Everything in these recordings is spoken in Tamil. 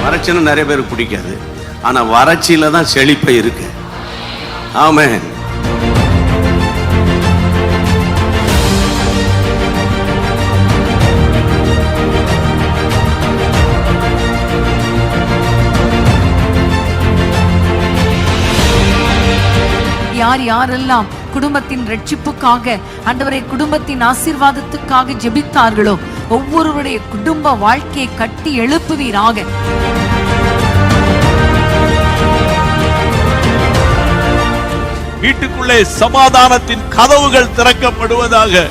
வறட்சின்னா நிறைய பேருக்கு பிடிக்காது, ஆனா வறட்சியில தான் செழிப்பை இருக்கு. ஆமென். யார் யாரெல்லாம் குடும்பத்தின் ரட்சிப்புக்காக, ஆண்டவரே குடும்பத்தின் ஆசீர்வாதத்துக்காக ஜெபித்தார்களோ ஒவ்வொருவருடைய குடும்ப வாழ்க்கையை கட்டி எழுப்புவீராக. வீட்டுக்குள்ளே சமாதானத்தின் கதவுகள் திறக்கப்படுவதாக,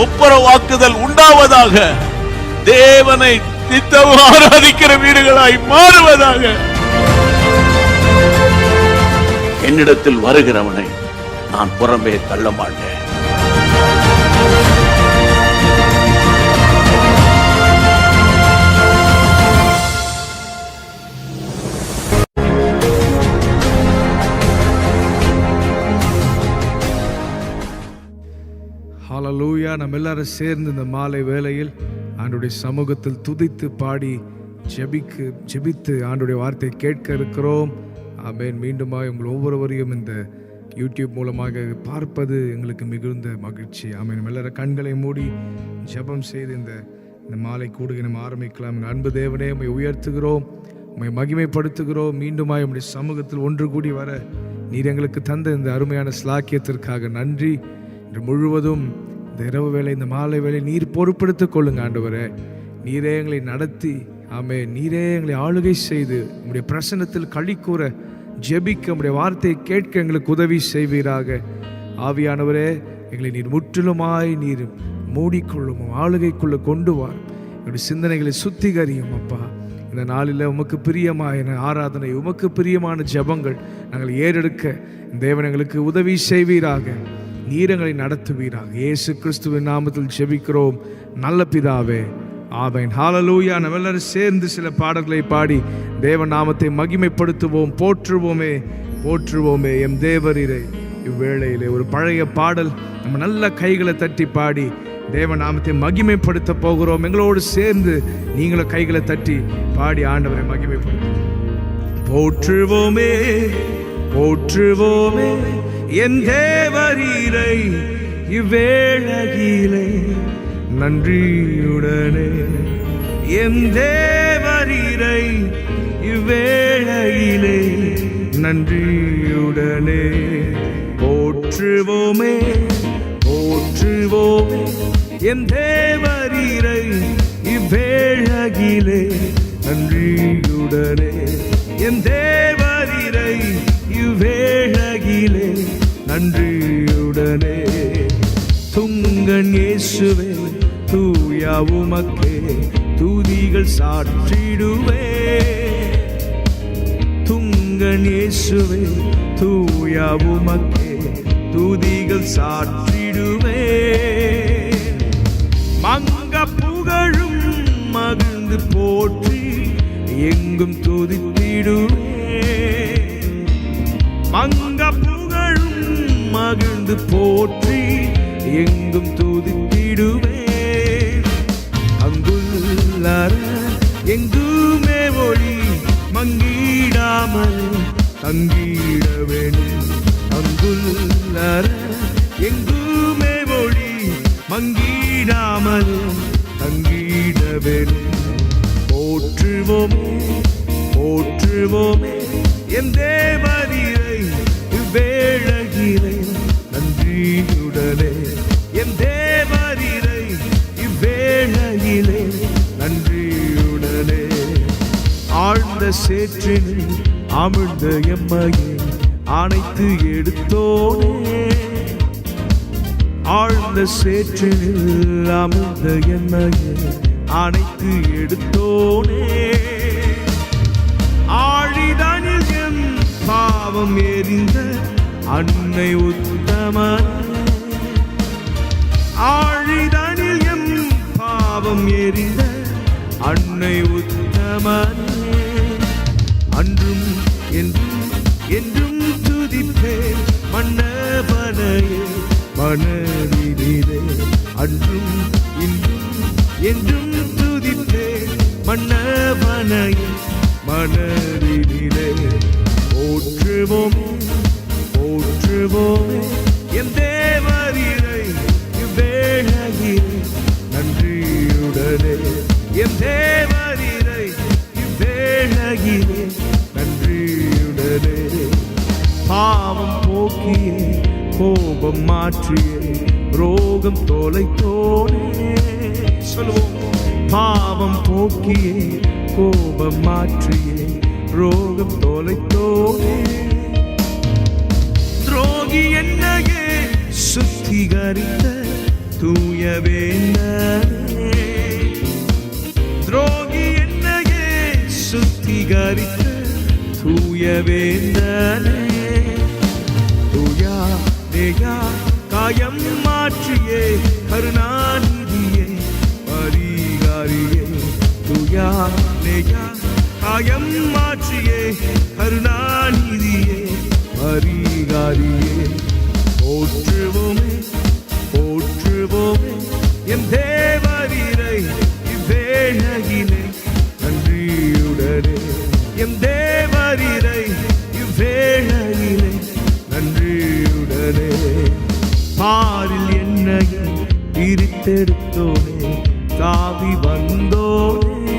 ஒப்புரவாக்குதல் உண்டாவதாக, தேவனை நித்தமும் ஆராதிக்கிற வீடுகளாய் மாறுவதாக. என்னிடத்தில் வருகிறவனை நான் புறம்பே தள்ள மாட்டேன். ஹல்லேலூயா. நம்ம எல்லாரும் சேர்ந்து இந்த மாலை வேளையில் ஆண்டவருடைய சமூகத்தில் துதித்து பாடி ஜெபித்து ஆண்டவருடைய வார்த்தையை கேட்க இருக்கிறோம். ஆமென். மீண்டுமாய் உங்கள் ஒவ்வொருவரையும் இந்த யூடியூப் மூலமாக பார்ப்பது எங்களுக்கு மிகுந்த மகிழ்ச்சி. ஆமென். நம்ம எல்லாரும் கண்களை மூடி ஜெபம் செய்து இந்த மாலை கூடுகை நம்ம ஆரம்பிக்கலாம். அன்பு தேவனே, உம்மை உயர்த்துகிறோம், உம்மை மகிமைப்படுத்துகிறோம். மீண்டுமாய் உம்முடைய சமூகத்தில் ஒன்று கூடி வர நீர் எங்களுக்கு தந்த இந்த அருமையான ஸ்லாக்கியத்திற்காக நன்றி. இன்று முழுவதும் இந்த இரவு வேளை, இந்த மாலை வேளை நீர் பொறுப்படுத்திக் கொள்ளுங்க ஆண்டவரே. நீரே எங்களை நடத்தி, ஆமென், நீரே எங்களை ஆளுகை செய்து உம்முடைய பிரசன்னத்தில் களி கூற, ஜெபிக்க, உம்முடைய வார்த்தையை கேட்க எங்களுக்கு உதவி செய்வீராக. ஆவியானவரே, எங்களை நீர் முற்றிலுமாய் நீர் மூடிக்கொள்ளும், ஆளுகைக்குள்ள கொண்டு வார். எங்களுடைய சிந்தனைகளை சுத்திகரியும் அப்பா. இந்த நாளில் உமக்கு பிரியமான ஆராதனை, உமக்கு பிரியமான ஜெபங்கள் நாங்கள் ஏறெடுக்க தேவன் எங்களுக்கு உதவி செய்வீராக. நீர் எங்களை நடத்துவீராக. இயேசு கிறிஸ்துவின் நாமத்தில் ஜெபிக்கிறோம் நல்ல பிதாவே, ஆமென். ஹல்லேலூயா. நம்ம எல்லாரும் சேர்ந்து சில பாடல்களை பாடி தேவ நாமத்தை மகிமைப்படுத்துவோம். போற்றுவோமே போற்றுவோமே எம் தேவரீரை. இவ்வேளையிலே ஒரு பழைய பாடல் நம்ம நல்ல கைகளை தட்டி பாடி தேவ நாமத்தை மகிமைப்படுத்த போகிறோம். எங்களோடு சேர்ந்து நீங்களும் கைகளை தட்டி பாடி ஆண்டவரை மகிமைப்படுத்துவோம். போற்றுவோமே போற்றுவோமே என் தேவரீரை இவ்வேளையிலே நன்றியுடனே. என் தேவரீரை இவ்வேளையிலே நன்றியுடனே. போற்றுவோமே போற்றுவோமே என் தேவரீரை இவ்வேளையிலே நன்றியுடனே. என் தேவரீரை இவ்வேளையிலே நன்றியுடனே. துங்கன் இயேசுவே தூயா உமக்கே துதிகள் சாற்றிடுவே. துங்கன் இயேசுவே தூயா உமக்கே துதிகள் சாற்றிடுவே. மங்க புகழும் மகிழ்ந்து போற்றி எங்கும் துதித்திடுவே. மங்க புகழும் மகிழ்ந்து போற்றி எங்கும் துதித்திடுவே. அங்குள்ளார எங்குமே ஒளி மங்கிடாமல் தங்கிட வேண்டும். அங்குள்ளார எங்குமே ஒளி மங்கிடாமல் தங்கிட வேண்டும். போற்றுவோமே போற்றுவோமே என் தேவரீரை இவ்வேளையிலே நன்றியுடனே. என் தேவரீரை இவ்வேளையிலே நன்றியுடனே. ஆழ்ந்த சேற்றில் அமிழ்ந்த எம்மையை அணைத்து எடுத்தோனே. ஆழ்ந்த சேற்றில் அமிழ்ந்த எம்மையை அணைத்து எடுத்தோனே. ஆழிதனில் எம் பாவம் எரிந்த அன்னை உத்தமன். ஆழிதனில் எம் பாவம் எரிந்த அன்னை உத்தமன். அன்றும் என்றும் என்றும் துதிப்பே மன்னவனையே மனதிலே. அன்றும் இன்றும் என்றும் துதிப்பே மன்னவனையே மனதினிலே. போற்றுவோமே போற்றுவோமே என் தேவரீரை இவ்வேளையிலே நன்றியுடனே. என் தேவரீரை இவ்வேளையிலே நன்றியுடனே. பாவம் போக்கியே கோபம் மாற்றியே ரோகம் தொலைத்தோனே. சொல்லுவோம். பாவம் போக்கியே கோபம் மாற்றியே ரோகம் தொலைத்தோனே. துரோகி என்னையே சுத்திகரித்த தூய வேந்தனே. துரோகி என்னையே சுத்திகரித்த தூய வேந்தனே. தூயா தேயா காயம் மாற்றியே கருணாநிதியே பரிகாரியே. தூயா தேயா காயம் மாற்றியே கருணாநிதியே பரிகாரியே. போற்றுவோமே போற்றுவோமே என் தேவரீரை இவ்வேளையிலே நன்றியுடனே. என் தேவரீரை இவ்வேளையிலே நன்றியுடனே. பாரில் என்னையை பிரித்தெடுத்தோனே தாவி வந்தோனே.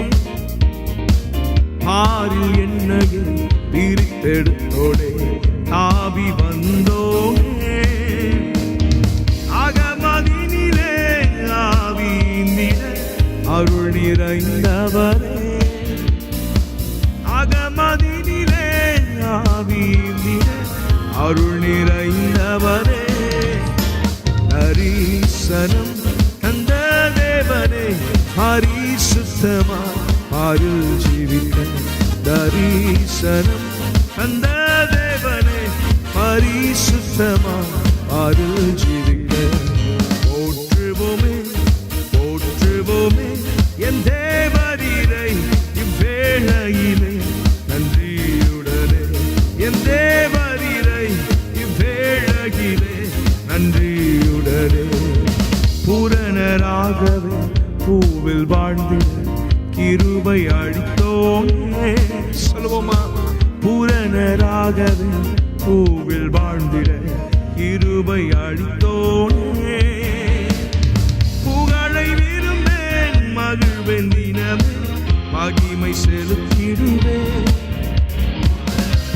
பாரில் என்னையை பிரித்தெடுத்தோனே தாவி வந்தோனே. அகமதினிலே ஆவியினிட அருள் நிறைந்தவரே. அகமதினிலே ஆவியினிட அருள் நிறைந்தவரே. தரிசனம் தந்த தேவனே பரிசுத்தமா அருள் ஜீவிக்க. தரிசனம் தந்த தேவனே பரிசுத்தமா அருள் ஜீவிக்க. போற்றுவோமே போற்றுவோமே என் தேவரீரை இவ்வேளையிலே நன்றியுடனே. என் தேவரீரை இவ்வேளையிலே நன்றியுடனே. பூரணராகவே பூவில் வாழ்ந்திட கிருபை அளித்தோனே. சொல்லுவோமா. பூரணராகவே பூவில் வாழ்ந்திட கிருபை அளித்தோனே. புகழை விரும்பேன் மகிழ்வேன் தினமே மகிமை செலுத்திடுவேன்.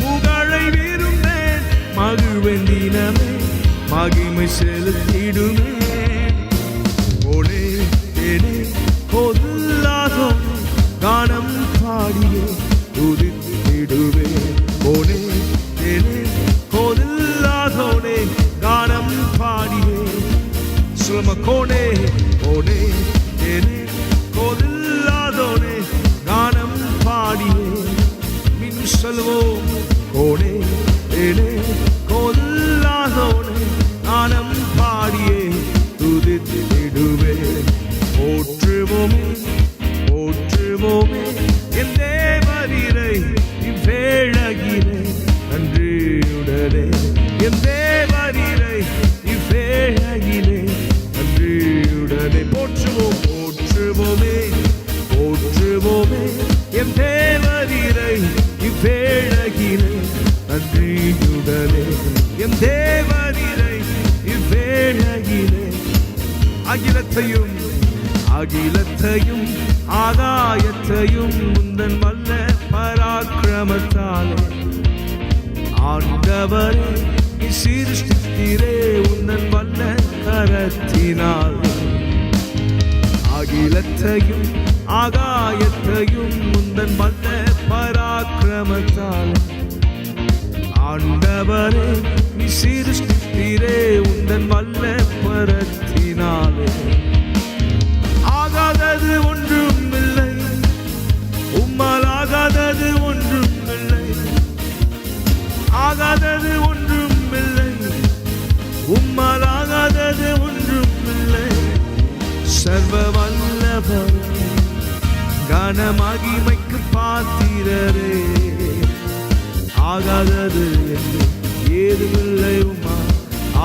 புகழை விரும்பேன் மகிழ்வேன் தினமே மகிமை செலுத்திடுவேன். ஓடே தேனே கொல்லாதோ கானம் பாடியே துதித்திடுவேன். ஓடே தேனே கொல்லாதோனே கானம் பாடியே. சுலம கோனே ஓடே தேனே கொல்லாதோனே கானம் பாடியே. மின் சொல்வோம். ஓடே தேனே கொல்லாதோனே கானம் பாடியே துதித்திடுவேன். போற்றுவோமே போற்றுவோமே என் தேவரீரை இவ்வேளையிலே நன்றியுடனே. என் தேவரீரை இவ்வேளையிலே நன்றியுடனே. போற்றுவோம் போற்றுவோமே போற்றுவோமே என் தேவரீரை இவ்வேளையிலே நன்றியுடனே. என் தேவரீரை இவ்வேளையிலே. அகிலத்தையும் அகிலத்தையும் ஆகாயத்தையும் முந்தன் வல்ல பராக்கிரமத்தாலே ஆண்டவரே நீ சீர்திருத்திரே உந்தன் வல்ல கரத்தினாலே. அகிலத்தையும் ஆகாயத்தையும் முந்தன் வல்ல பராக்கிரமத்தாலே ஆண்டவரே நீ சீர்திருத்திரே உந்தன் வல்ல பரத்தினாலே. ஆகாதது ஒன்றும் இல்லை உம்மால் ஆகாதது ஒன்றும் இல்லை. ஆகாதது ஒன்றும் இல்லை உம்மால் ஆகாதது ஒன்றும் இல்லை. சர்வ வல்லவர் கனமகிமைக்கு பாத்திரரே. ஆகாதது ஏதுமில்லை உம்மா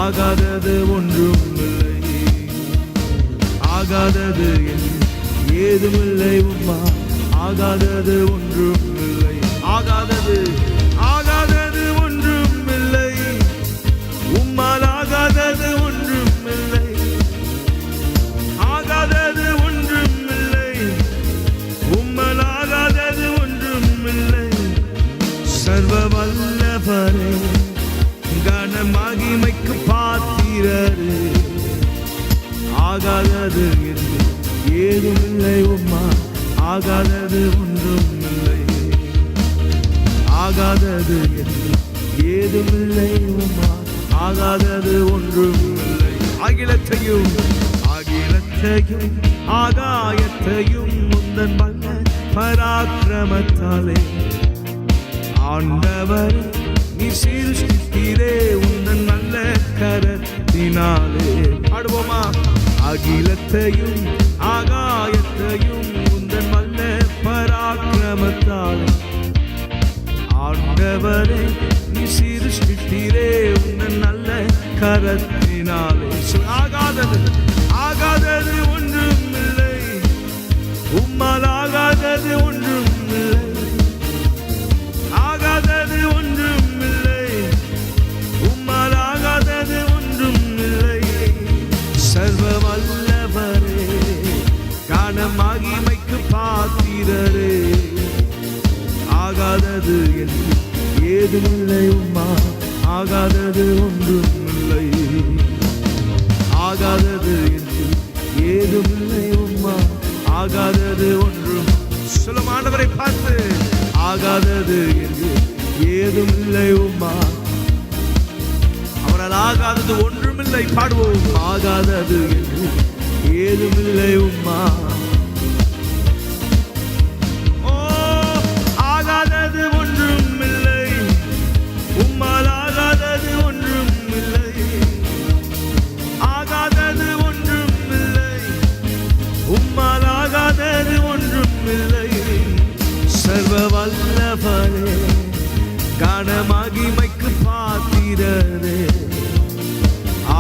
ஆகாதது ஒன்றும் இல்லை. ஆகாதது ஏதுமில்லை உம்மா ஆகாதது ஒன்றும் இல்லை. ஆகாதது ஆகாதது ஒன்றும் இல்லை. உம்மால் ஆகாதது ஒன்றும் இல்லை. ஆகாதது ஒன்றும் இல்லை. உம்மால் ஆகாதது ஒன்றும் இல்லை. சர்வ வல்லவரே, கன மகிமைக்கு பாத்திரரே, ஆகாதது என்று ஏதுமில்லை. உம்மா ஆகாதது ஒன்றும் இல்லை. ஆகாதது என்று ஏதுமில்லை. உம்மா ஆகாதது ஒன்றும் இல்லை. அகிலத்தையும் அகிலத்தையும் ஆகாயத்தையும் முந்தன் வல்ல பராக்கிரமத்தாலே ஆண்டவர் நீ சிருஷ்டித்தீரே, உந்தன் நல்ல கரத்தினாலே. பாடுவோமா? அகிலத்தையும் ஆகாயத்தையும் உந்தன் வல்ல பராக்கிரமத்தாலே ஆண்டவரே நீ சிருஷ்டித்தீரே, உந்தன் நல்ல கரத்தினாலே. ஆகாதது ஆகாதது ஒன்றும் இல்லை. உம்மால் ஆகாதது ஒன்றும் இல்லை. ஆகாதது ஒன்றும் இல்லை. உம்மால் ஆகாதது ஒன்றும் இல்லை. சர்வ வல்லவரே, காண மகிமைக்கு பாத்திரரே, ஆகாதது என்று ஏதுமில்லை. உம்மா ஆகாதது ஒன்றும் இல்லை. ஆகாதது என்று ஏதுமில்லை. உம்மா ஆகாதது ஒன்றும். சொல்லும் ஆண்டவரை பார்த்து, ஆகாதது என்று ஏதுமில்லை. உம்மா அவரால் ஆகாதது ஒன்றுமில்லை. பாடுவோம். ஆகாதது என்று ஏதுமில்லை. உம்மா ஆகாதது ஒன்றும் இல்லை. உம்மால் ஆகாதது ஒன்றும் இல்லை. ஆகாதது ஒன்றும் இல்லை. உம்மால் ஆகாதது ஒன்றும் இல்லை. சர்வ வல்லவரே, கன மகிமைக்கு பாத்திரரே,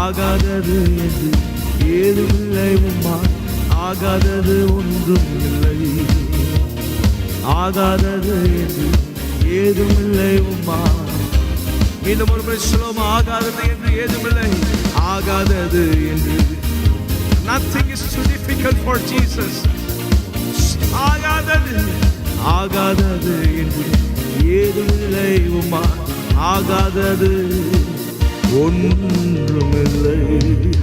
ஆகாதது என்று ஏதுமில்லை. உம்மா ஆகாதது ஒன்றும் இல்லை. ஆகாதது என்று ஏதுமில்லை. உம்மா இன்னும் ஒரு முறை சொல்லுவோம். ஆகாதது என்று ஏதுமில்லை. ஆகாதது என்று. Nothing is too difficult for Jesus. ஆகாதது ஆகாதது என்று ஏதுமில்லை. உம்மா ஆகாதது ஒன்றுமில்லை.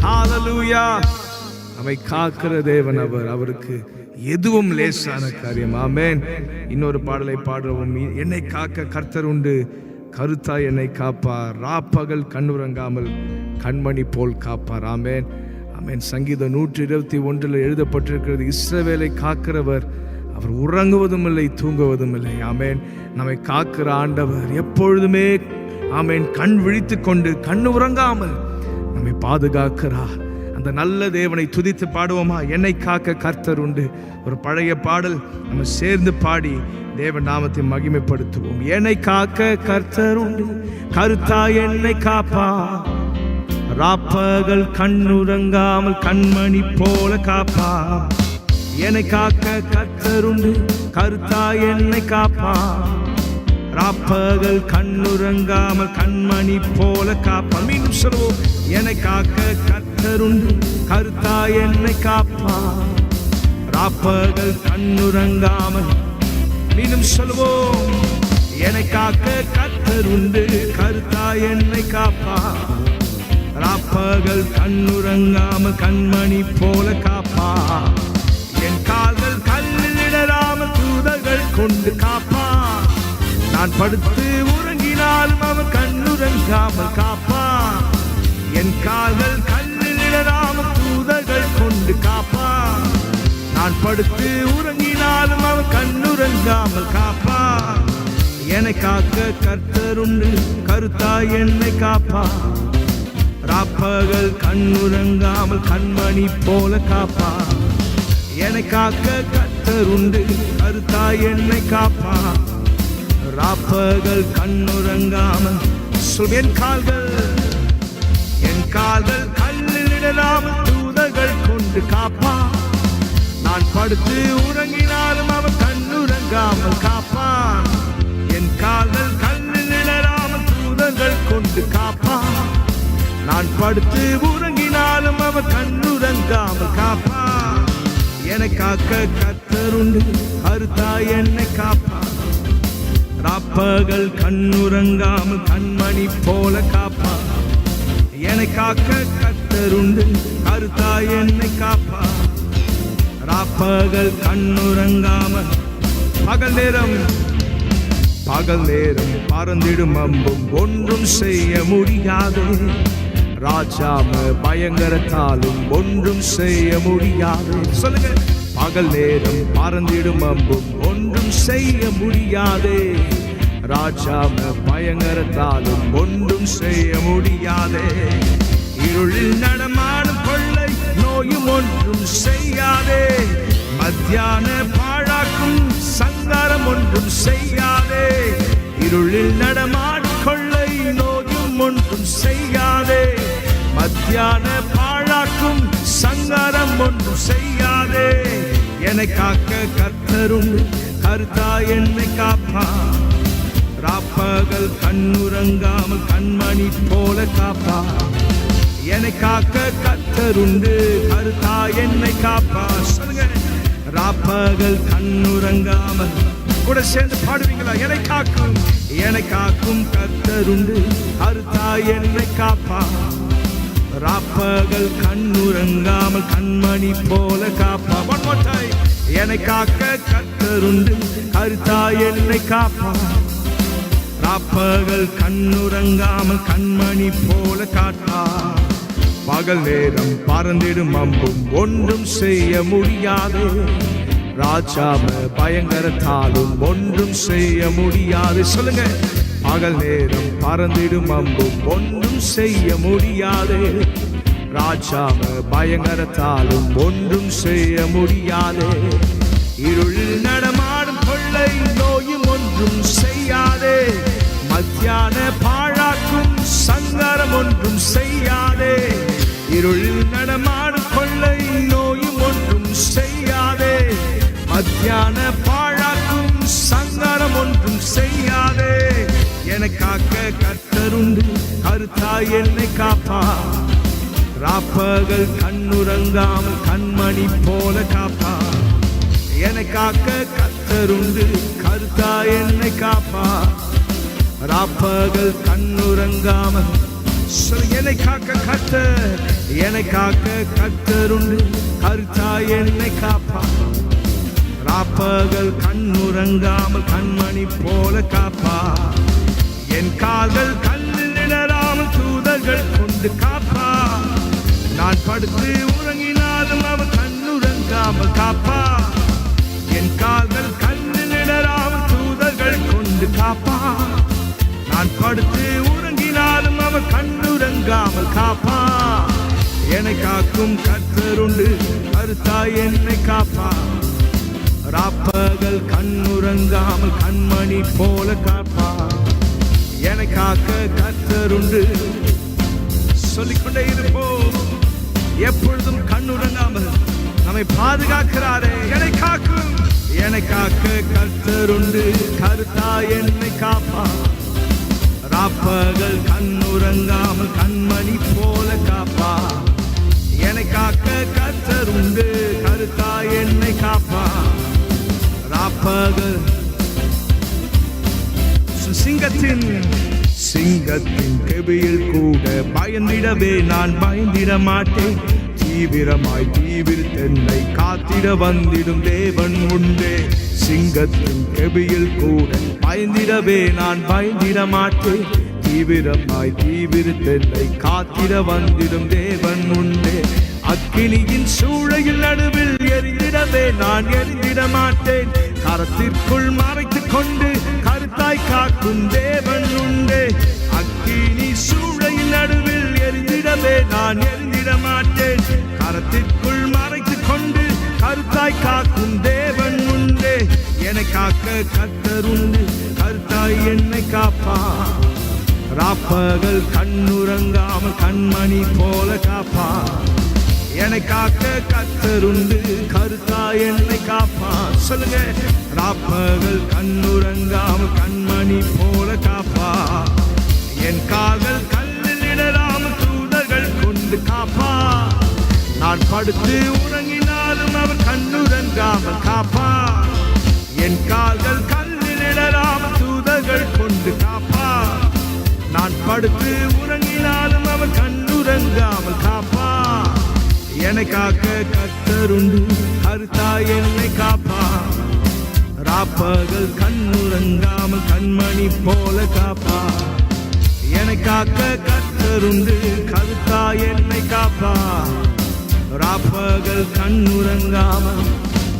ஹல்லேலூயா. நம்மை காக்கிற தேவன் அவர். அவருக்கு எதுவும் லேசான காரியம். ஆமென். இன்னொரு பாடலை பாடுவோம். என்னை காக்க கர்த்தர் உண்டு, கருத்தாய் என்னை காப்பார், ராப்பகல் கண்ணுறங்காமல் கண்மணி போல் காப்பார். ஆமென் ஆமென். சங்கீதம் 121 எழுதப்பட்டிருக்கிறது, இஸ்ரவேலை காக்கிறவர் அவர் உறங்குவதும் இல்லை தூங்குவதும் இல்லை. ஆமென். நம்மை காக்கிற ஆண்டவர் எப்பொழுதுமே ஆமென் கண் விழித்து கொண்டு கண்ணு உறங்காமல் நம்மை பாதுகாக்கிறார். அந்த நல்ல தேவனை துதித்து பாடுவோமா? என்னை காக்க கர்த்தர் உண்டு. ஒரு பழைய பாடல் நம்ம சேர்ந்து பாடி தேவன் நாமத்தை மகிமைப்படுத்துவோம். என்னை காக்க கர்த்தர் உண்டு, கருத்தாய் என்னை காப்பா, ராப்பகல் கண்ணுறங்காமல் கண்மணி போல காப்பா. என்னை காக்க கர்த்தர் உண்டு, கருத்தாய் என்னை காப்பா, ராப்பகல் கண்ணுறங்காமல் கண்மணி போல காப்பா. மீண்டும் சொல்வோம். என்னை காக்க கர்த்தர் உண்டு, கருத்தாய் என்னை காப்பா, ராப்பகல் கண்ணுறங்காமல். மீண்டும் சொல்வோம். என்னை காக்க கர்த்தர் உண்டு, கருத்தாய் என்னை காப்பா, ராப்பகல் கண்ணுறங்காமல் கண்மணி போல காப்பா. என் கால்கள் கல்லில் இடராமல் தூதர்கள் கொண்டு காப்பா. நான் படுத்து உறங்கினாலும் அவன் கண்ணுறங்காமல் காப்பா. என் கால்கள் கல்லில் இடராமல் தூதர்கள் கொண்டு காப்பா. நான் படுத்து உறங்கினாலும் அவன் கண்ணுறங்காமல் காப்பா. என்னை காக்க கர்த்தர் உண்டு, கருத்தாய் என்னை காப்பா, ராப்பகல் கண்ணுறங்காமல் கண்மணி போல காப்பா. என்னை காக்க கர்த்தர் உண்டு, கருத்தாய் என்னை காப்பா, ராப்பகல் கண்ணுறங்காமல். என் கால்கள் கல்லில் இடராமல் தூதர்கள் கொண்டு காப்பா. நான் படுத்து உறங்கினாலும் அவர் கண்ணுறங்காமல் காப்பான். என் கால்கள் கண்ணில் இடராமல் தூதர்கள் கொண்டு காப்பான். நான் படுத்து உறங்கினாலும் அவர் கண்ணுறங்காமல் காப்பான். என்னை காக்க கர்த்தருண்டு, கருத்தாய் என்னை காப்பான். ராப்பகல் கண்ணுறங்காமல் கண்மணி போல காப்பான். என்னை காக்க கர்த்தருண்டு, கருத்தாய் என்னை காப்பான். ராப்பகல் கண்ணுறங்காமல் பகல் நேரம் பறந்திடும் அம்பும் ஒன்றும் செய்ய முடியாது. ராஜாம பயங்கரத்தாலும் ஒன்றும் செய்ய முடியாது. சொல்லுங்க, பகல் நேரம் பறந்திடும் அம்பும் ஒன்றும் செய்ய முடியாது. ராஜாம பயங்கரத்தாலும் ஒன்றும் செய்ய முடியாது. இருளில் நடமாடும் கொள்ளை நோயும் ஒன்றும் செய்யாதே. மத்தியான பாழாக்கும் சங்காரம் ஒன்றும் செய்யாதே. இருளில் நடமாடும் கொள்ளை நோயும் ஒன்றும் செய்யாதே. மத்தியான பாழாக்கும் சங்காரம் ஒன்றும் செய்யாதே. என்னை காக்க கர்த்தரும், கருத்தாய் என்னை காப்பான். ராப்பகல் கண்ணுறங்காமல் கண்மணி போல காப்பான். என்னை காக்க கர்த்தருண்டு, கருத்தாய் என்னை காப்பான். சொல்லுங்க, ராப்பகல் கண்ணுறங்காமல். கூட சேர்ந்து பாடுவீங்களா? என்னை காக்கும் கர்த்தருண்டு, கருத்தாய் என்னை காப்பான். ராப்பகல் கண்ணுறங்காமல் கண்மணி போல காப்பான். One more time. என்னை காக்க கர்த்தருண்டு, கருத்தாய் என்னை காப்பான். ராப்பகல் கண்ணுறங்காமல் கண்மணி போல காப்பான். பகல் நேரம் பறந்திடும் அம்பும் ஒன்றும் செய்ய முடியாது. ராஜாம பயங்கரத்தாலும் ஒன்றும் செய்ய முடியாது. சொல்லுங்க, பகல் நேரம் பறந்திடும் அம்பும் ஒன்றும் செய்ய முடியாது. ராஜாம பயங்கரத்தாலும் ஒன்றும் செய்ய முடியாது. இருளில் நடமாடும் கொள்ளை நோயும் ஒன்றும் செய்யாதே. மத்தியான பாழாக்கும் சங்காரம் ஒன்றும் செய்யாதே. இருளில் நடமாடும் கொள்ளை நோயும் ஒன்றும் செய்யாதே. மத்தியான பாழாக்கும் சங்காரம் ஒன்றும் செய்யாதே. என்னை காக்க கர்த்தருண்டு, கருத்தாய் என்னை காப்பான். ராப்பகல் கண்ணுறங்காமல் கண்மணி போல காப்பான். என்னை காக்க கர்த்தருண்டு, கருத்தாய் என்னை காப்பான். ராப்பகல் கண்ணுறங்காமல். என்னை காக்க கர்த்தர், என்னை காக்க கர்த்தருண்டு, கருத்தாய் என்னை காப்பான். ராப்பகல் கண்ணுறங்காமல் கண்மணி போல காப்பான். என் கால்கள் கண்ணில் இடராமல் தூதர்கள் கொண்டு காப்பான். நான் படுத்து உறங்கினாலும் அவர் கண்ணுறங்காமல் காப்பான். என் கால்கள் கண்ணில் இடராமல் தூதர்கள் கொண்டு காப்பான். நான் படுத்து உறங்கினாலும் அவர் கண்ணுறங்காமல் காப்பான். என்னை காக்கும் கர்த்தருண்டு, கருத்தாய் என்னை காப்பான். ராப்பகல் கண்ணுறங்காமல் கண்மணி போல காப்பான். என்னை காக்க கர்த்தருண்டு. சொல்லிக்கொண்டே இருப்போம், எப்பொழுதும் கண்ணுறங்காமல் நம்மை பாதுகாக்கிறாரே. என்னை காக்க கர்த்தருண்டு, கருத்தாய் என்னை காப்பான். ராப்பகல் கண்ணுறங்காமல் கண்மணி போல காப்பான். என்னை காக்க கர்த்தருண்டு, கருத்தாய் என்னை காப்பான். ராப்பகல் சிங்கத்தின் கெபியில் கூட பயந்திடவே நான் பயந்திட மாட்டேன். தீவிரமாய் தீவிரத்தென்னை காத்திட வந்திடும் தேவன் உண்டே. சிங்கத்தின் கெபியில் கூட பயந்திடவே நான் பயந்திட மாட்டேன். தீவிரமாய் தீவிரத்தென்னை காத்திட வந்திடும் தேவன் உண்டே. அக்கினியின் சூளையில் நடுவில் எரிந்திடவே நான் எரிந்திட மாட்டேன். கரத்திற்குள் மறைத்துக் கொண்டு கருத்தாய் காக்கும் தேவன் உண்டே. அக்கினி சூளையில் நடுவில் எரிந்திடவே நான் எரிந்திட மாட்டேன். கரத்திற்குள் மறைத்துக் கொண்டு கருத்தாய் காக்கும் தேவன் உண்டே. என்னை காக்க கர்த்தர் உண்டு, கருத்தாய் என்னை காப்பான். ராப்பகல் கண்ணுறங்காமல் கண்மணி போல காப்பான். என்னை காக்க கர்த்தருண்டு, கருத்தா என்னை காப்பார். சொல்லுங்க, ராப்பகல் கண்ணுறங்காமல் கண்மணி போல காப்பார். என் கால்கள் கல்லில் இடராமல் தூதர்கள் கொண்டு காப்பார். நான் படுத்து உறங்கினாலும் அவர் கண்ணுறங்காமல் காப்பார். என் கால்கள் கல்லில் இடராமல் தூதர்கள் கொண்டு காப்பார். நான் படுத்து உறங்கினாலும் அவர் கண்ணுறங்காமல் காப்பார். என்னை காக்க கர்த்தருண்டு, கருத்தா என்னை காப்பார். ராப்பகல் கண்ணுறங்காமல் கண்மணி போல காப்பார். என்னை காக்க கர்த்தருண்டு, கருத்தா என்னை காப்பார். ராப்பகல் கண்ணுறங்காமல்.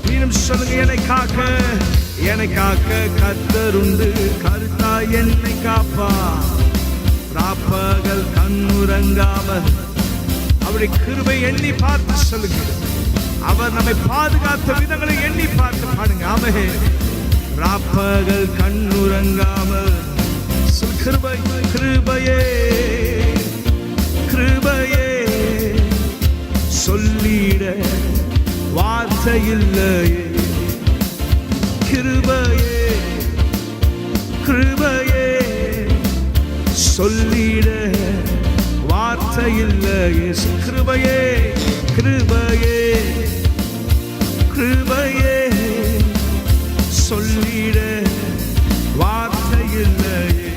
மீண்டும் சொல்லுங்க, என்னை காக்க கர்த்தருண்டு, கருத்தா என்னை காப்பார். ராப்பகல் கண்ணுறங்காமல். அவருடைய கிருபை எண்ணி பார்த்து சொல்லுங்க. அவர் நம்மை பாதுகாத்த விதங்களை எண்ணி பார்த்து பாடுங்க. ஆமே. ராப்பகல் கண்ணுறங்காமல். கிருபை, கிருபையே, கிருபையே சொல்லிட வார்த்தை இல்லையே. கிருபையே, கிருபையே சொல்லிட வார்த்தை இல்லையே. கிருபையே, கிருபையே, கிருபையே சொல்லிட வார்த்தை இல்லையே.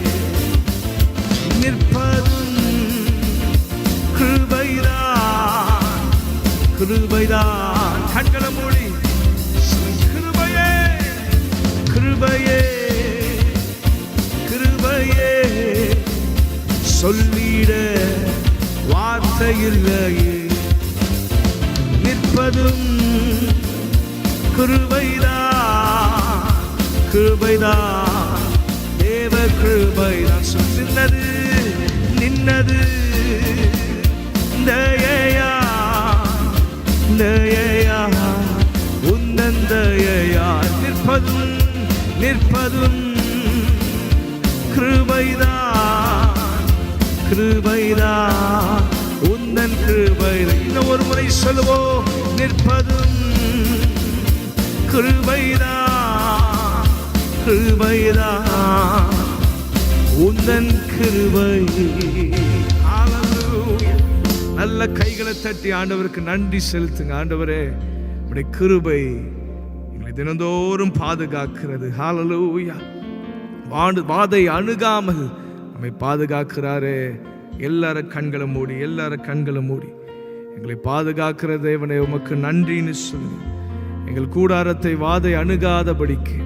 நிற்பதும் கிருபைதான், கிருபைதான். கண்களை மூடி கிருபையே, கிருபையே, கிருபையே சொல்லிட வார்த்தை இல்லையே. நிற்பதும் கிருபைதான், கிருபைதான், தேவ கிருபைதான். நின்னது, நின்னது தயையா, தயையா, உந்தன் தயையா. நிற்பதும், நிற்பதும் கிருபைதான், கிருபைதான், உந்தன் கிருபைதான். இன்னும் ஒரு முறை சொல்லுவோம். நிற்பதும் கிருபைதான், கிருபைதான், உந்தன் கிருபை. ஹல்லேலூயா. நல்ல கைகளை தட்டி ஆண்டவருக்கு நன்றி செலுத்துங்க. ஆண்டவரே, உம்முடைய கிருபை எங்களை தினந்தோறும் பாதுகாக்கிறது. ஹல்லேலூயா. வாதை அணுகாமல் நம்மை பாதுகாக்கிறாரே. எல்லாரும் கண்களை மூடி, எல்லாரும் கண்களை மூடி. எங்களை பாதுகாக்கிற தேவனே, உமக்கு நன்றின்னு சொல்லி எங்கள் கூடாரத்தை வாதை அணுகாதபடிக்கு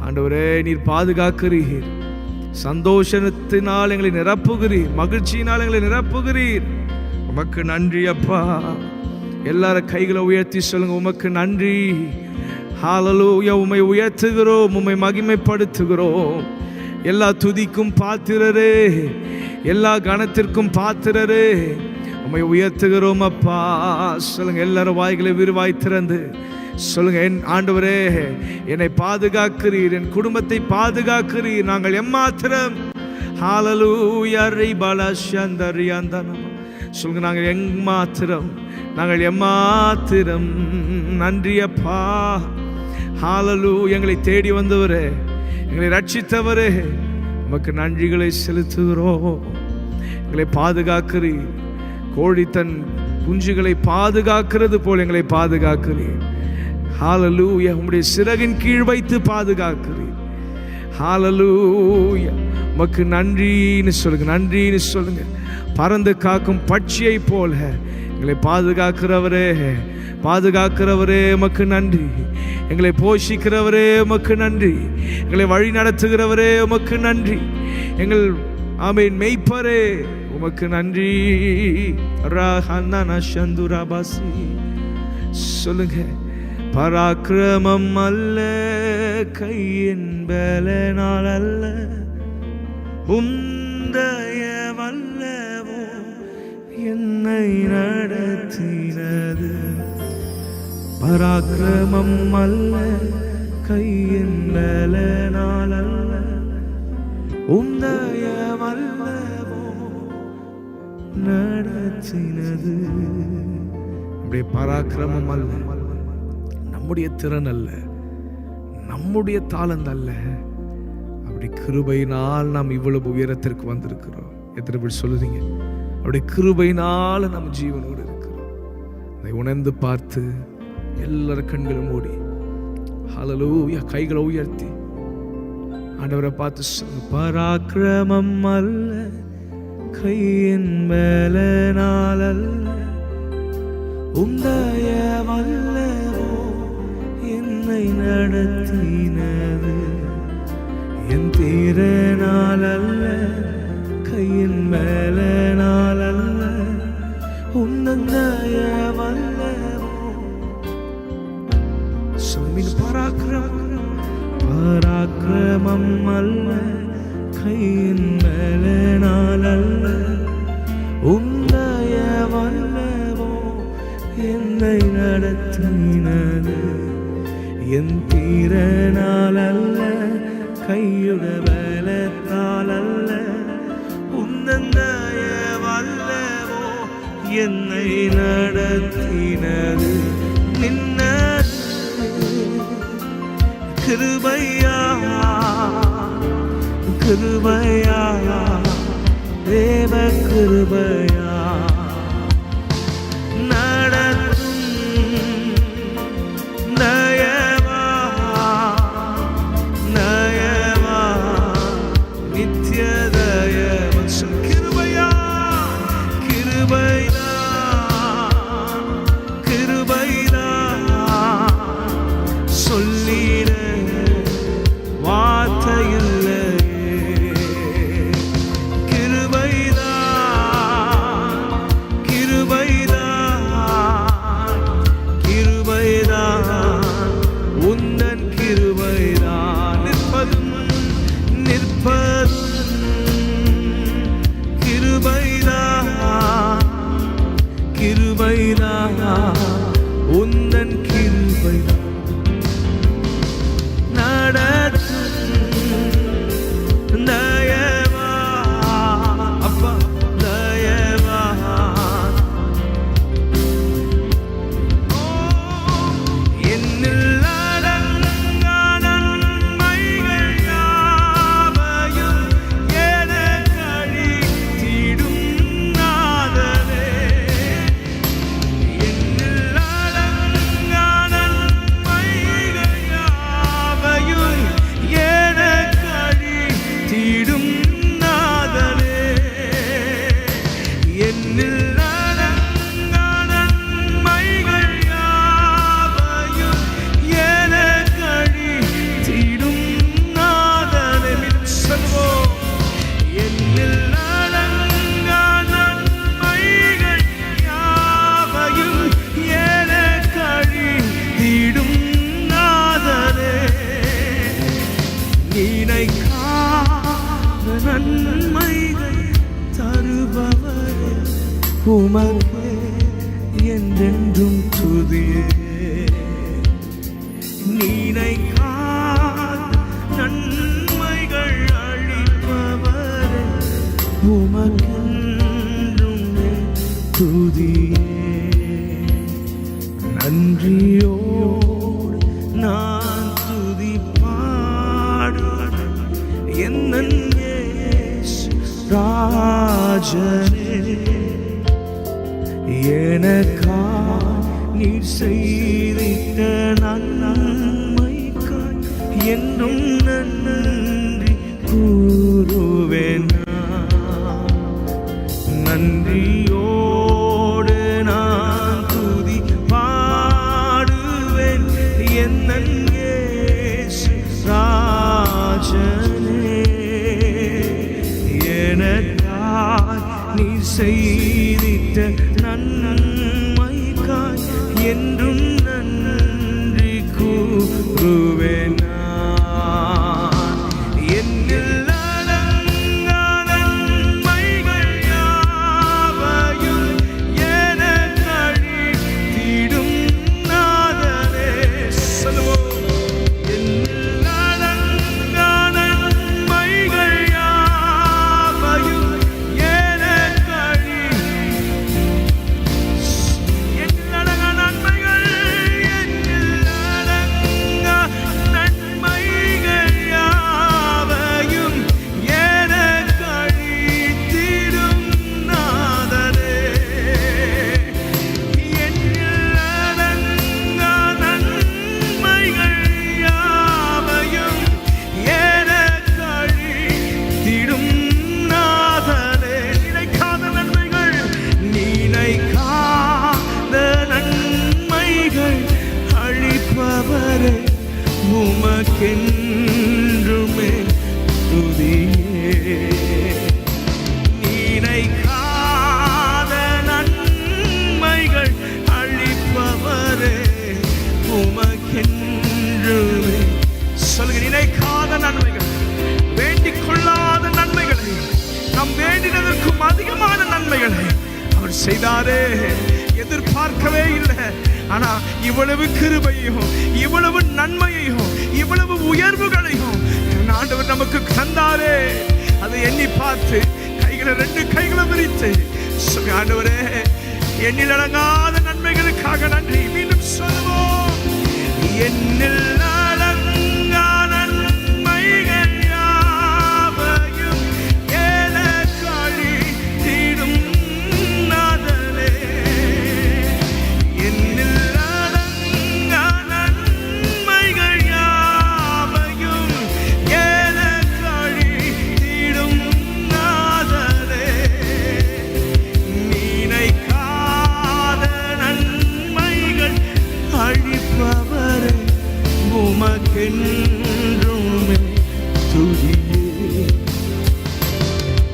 ஆண்டவரே நீர் பாதுகாக்கிறீர். சந்தோஷத்தினால் எங்களை நிரப்புகிறீர், மகிழ்ச்சியினால் எங்களை நிரப்புகிறீர். உமக்கு நன்றி அப்பா. எல்லாரும் கைகளை உயர்த்தி சொல்லுங்க, உமக்கு நன்றி. ஹல்லேலூயா. உம்மை உயர்த்துகிறோம், உம்மை மகிமைப்படுத்துகிறோம். எல்லா துதிக்கும் பாத்திரரே, எல்லா கணத்திற்கும் பாத்திரரே, உம்மை உயர்த்துகிறோம் அப்பா. சொல்லுங்க, எல்லாரும் வாய்களை விரிவாய் திறந்து சொல்லுங்க, என் ஆண்டவரே என்னை பாதுகாக்கிறீர், என் குடும்பத்தை பாதுகாக்கிறீர். நாங்கள் எம்மாத்திரம். ஹல்லேலூயா. சொல்லுங்க, நாங்கள் எம்மாத்திரம், நாங்கள் எம்மாத்திரம். நன்றி அப்பா. ஹல்லேலூயா. எங்களை தேடி வந்தவரே, எங்களை ரட்சித்தவரே, உமக்கு நன்றிகளை செலுத்துகிறோம். எங்களை பாதுகாக்கிறீர். கோழி தன் குஞ்சுகளை பாதுகாக்கிறது போல் எங்களை பாதுகாக்கிறீர். ஹல்லேலூயா. உம்முடைய சிறகின் கீழ் வைத்து பாதுகாக்கிறீர். ஹல்லேலூயா. உமக்கு நன்றின்னு சொல்லுங்க, நன்றின்னு சொல்லுங்க. பறந்து காக்கும் பட்சியை போல எங்களை பாதுகாக்கிறவரே, பாதுகாக்கிறவரே உமக்கு நன்றி. எங்களை போஷிக்கிறவரே உமக்கு நன்றி. எங்களை வழி நடத்துகிறவரே உமக்கு நன்றி. எங்கள் ஆமென் மெய்ப்பரே உமக்கு நன்றி. சொல்லுங்க, பராக்கிரமம் அல்ல, கையின் பலனால் அல்ல, உந்தய வல்லவோ என்னை நடத்தினது. பராக்கிரமம் அல்ல, கையின் பலனால் அல்ல, உந்தய வல்லவோ நடத்தினது. நம்முடைய பராக்கிரமம் அல்ல, நம்முடைய திறன் அல்ல, நம்முடைய தாளந்து அல்ல. அப்படி கிருபையினால் நாம் இவ்வளவு உயரத்திற்கு வந்திருக்கிறோம். எத்தனை பேர் சொல்லுறீங்க? அவருடைய கிருபையினால நம்ம ஜீவனோடு இருக்கிறோம். அதை உணர்ந்து பார்த்து எல்லாரும் கண்களும் மூடி ஹல்லேலூயா கைகளை உயர்த்தி ஆண்டவரை பார்த்து சொல்லு. பராக்கிரமம் அல்ல, கையின் மேலனால் அல்ல, உந்தயவல்லவோ என்னை நடத்தினது. என் திறனால் அல்ல, கையின் மேலனால் அல்ல, உந்தயவல்லவோ. சொல்லின் பராக்கிரமம் அல்ல, கையின் மேலனால் அல்ல, உந்தயவல்லவோ என்னை நடத்தினது. என் திறனால் அல்ல, கையுட பலத்தால் அல்ல, உந்தயவல்லவோ என்னை நடத்தினது. நின்ன கிருபையா கிருபையா தேவ கிருபையா நடத்தும் நயவா நயவா நித்திய தயவ கிருபையா கிருபையா கிருபையா சொல்லிட வார்த்தையில்லை. உந்தன் கிருபை நடத்தும் தயவா அப்பா தயவா. என்னில் அடங்கா நன்மைகள் யாவையும் எனக்கு அளித்திடும் நாதனே. நன்மைகள் தருபவரே உமக்கே என்றென்றும் துதியே. நினைக்காத நன்மைகள் அளிப்பவரே உமக்கென்றும் துதியே. நன்றியோடு நான் துதி பாடுவேன் என்னன் ராஜனே. எனக்கா நீர் செய்திட்ட நன்மைக்காய் என்றும் நன்றி கூறுவேன். நன்றியோடு நான் துதி பாடுவேன் என்னன் ராஜனே. எனக்காய் நீ செய்திட்ட நன்மைக்காய் என்றும் நன்றி கூறுவேன். என்னில் அவர் செய்தாரே. எதிர்பார்க்கவே இல்லை, ஆனா இவ்வளவு கிருபையும் இவ்வளவு நன்மையையும் இவ்வளவு உயர்வுகளையும் ஆண்டவர் நமக்கு தந்தாரே. அதை எண்ணி பார்த்து கைகளை 2 கைகளை விரித்து ஆண்டவரே, எண்ணில் அடங்காத நன்மைகளுக்காக நன்றி. மீண்டும் சொல்லுவோம், எண்ணில் அடங்கா நன்மைகள் யாவையும் ஏலக்காழி தீடும் நாதலே. எண்ணில் அடங்கா நன்மைகள் யாவையும் ஏலக்காழி தீடும் நாதலே. நினைக்காத நன்மைகள் அழிப்பவரே, உமக்கென்றுமே துதியே.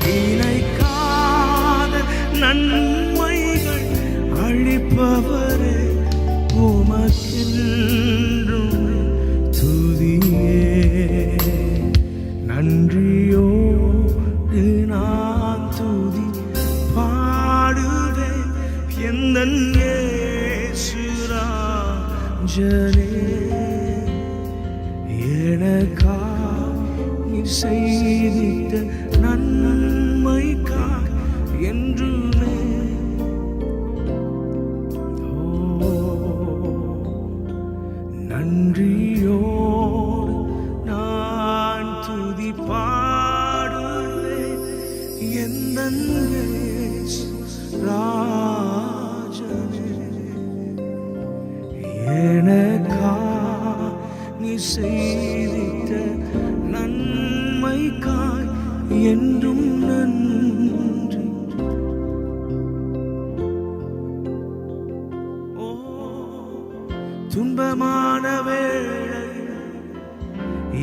நினைக்காத நன்மைகள் அழிப்பவரே, உமக்கென்றுமே துதியே. நன்றியோடு நான் துதி பாடுவேன் எந்தன் இயேசுராஜனே. எனக்கா நீ செய்திட்ட நன்மைக்கா என்றுமே. நன்றியோடு நான் துதி பாடுவேன் எந்தன் இயேசுராஜனே. எனக்கா நீ செய்திட்ட நன்மைக்காய் என்றும் நன்றி. ஓ, துன்பமான வேளை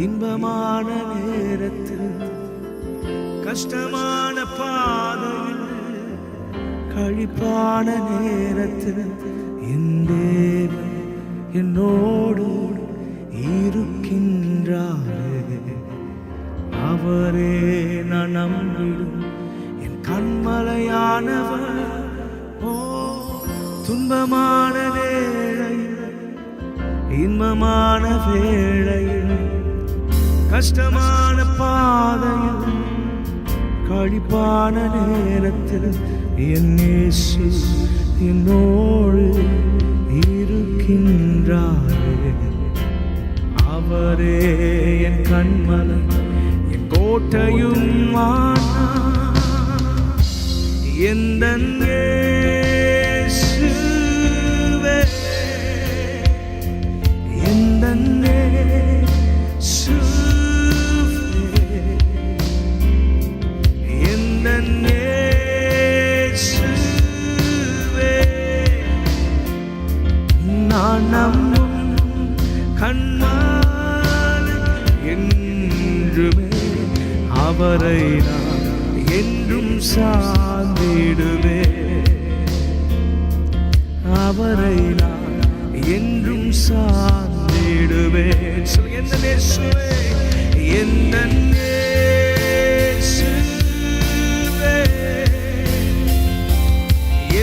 இன்பமான நேரத்தில், கஷ்டமான பாதையில் கழிப்பான நேரத்தில் என் தேவன் என்னோடு இருக்கின்றாரே. அவரே நான் நம்பிடும் என் கண்மலையானவர். ஓ, துன்பமான வேளையில் இன்பமான வேளையில், கஷ்டமான பாதையில் கழிப்பான நேரத்தில் என் இயேசு என்னோடு இருக்கின்றாரே. அவரே என் கண்மலை, என் கோட்டையும் எந்தன் இயேசுவே. எந்தன் இயேசுவே, எந்தன் இயேசுவே. நான் நம்பும் கண்மலை என்றுமே, அவரை நான் என்றும் சார்ந்திடுவே. அவரை நான் என்றும் சார்ந்திடுவே. எந்த இயேசுவே, எந்த இயேசுவே,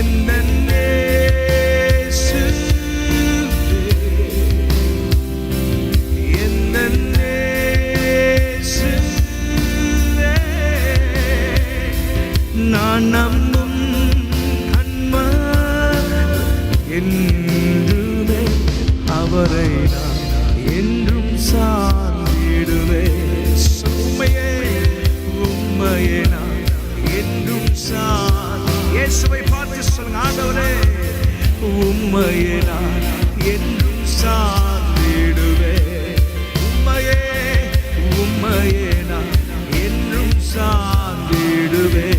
எந்த நான் நம்பும் கண்மலை என்றுமே, அவரை நான் என்றும் சார்ந்திடுவே. உம்மையே உம்மையே நான் என்றும் இயேசுவை பார்த்து சொல்லுங்க, ஆண்டவரே உம்மையே நான் என்றும் சார்ந்திடுவே. உம்மையே உம்மையே நான் என்றும் சார்ந்திடுவே.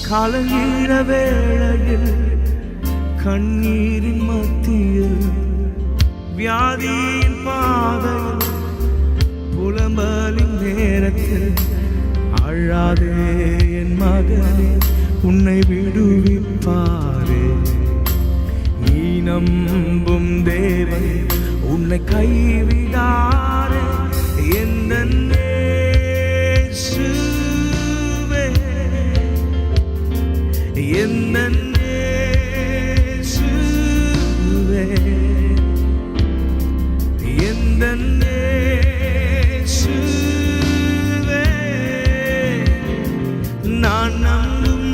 கலங்கிற வேளையில் கண்ணீரின் மத்தியில், வியாதியின் பாதையில், புலம்பலின் நேரத்தில் அழாதே என் மகனே, உன்னை விடுவிப்பாரே. நீ நம்பும் தேவன் உன்னை கைவிடாரே. எந்த இயேசுவே, எந்தன் இயேசுவே நான் நம்பும்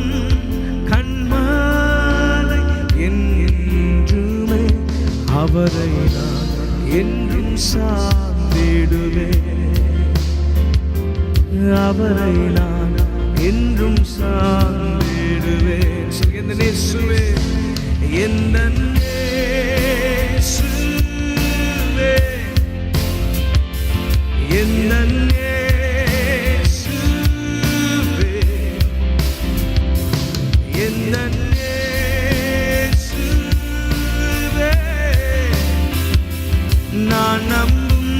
கண்மாலை என்றுமே அவரை நான் என்றும் சார்ந்திடுவேன் அவரை நான் என்றும் சார்ந்திடுவேன் எந்தன் இயேசுவே எந்தன் இயேசுவே எந்தன் இயேசுவே எந்தன் இயேசுவே நான் நம்பும்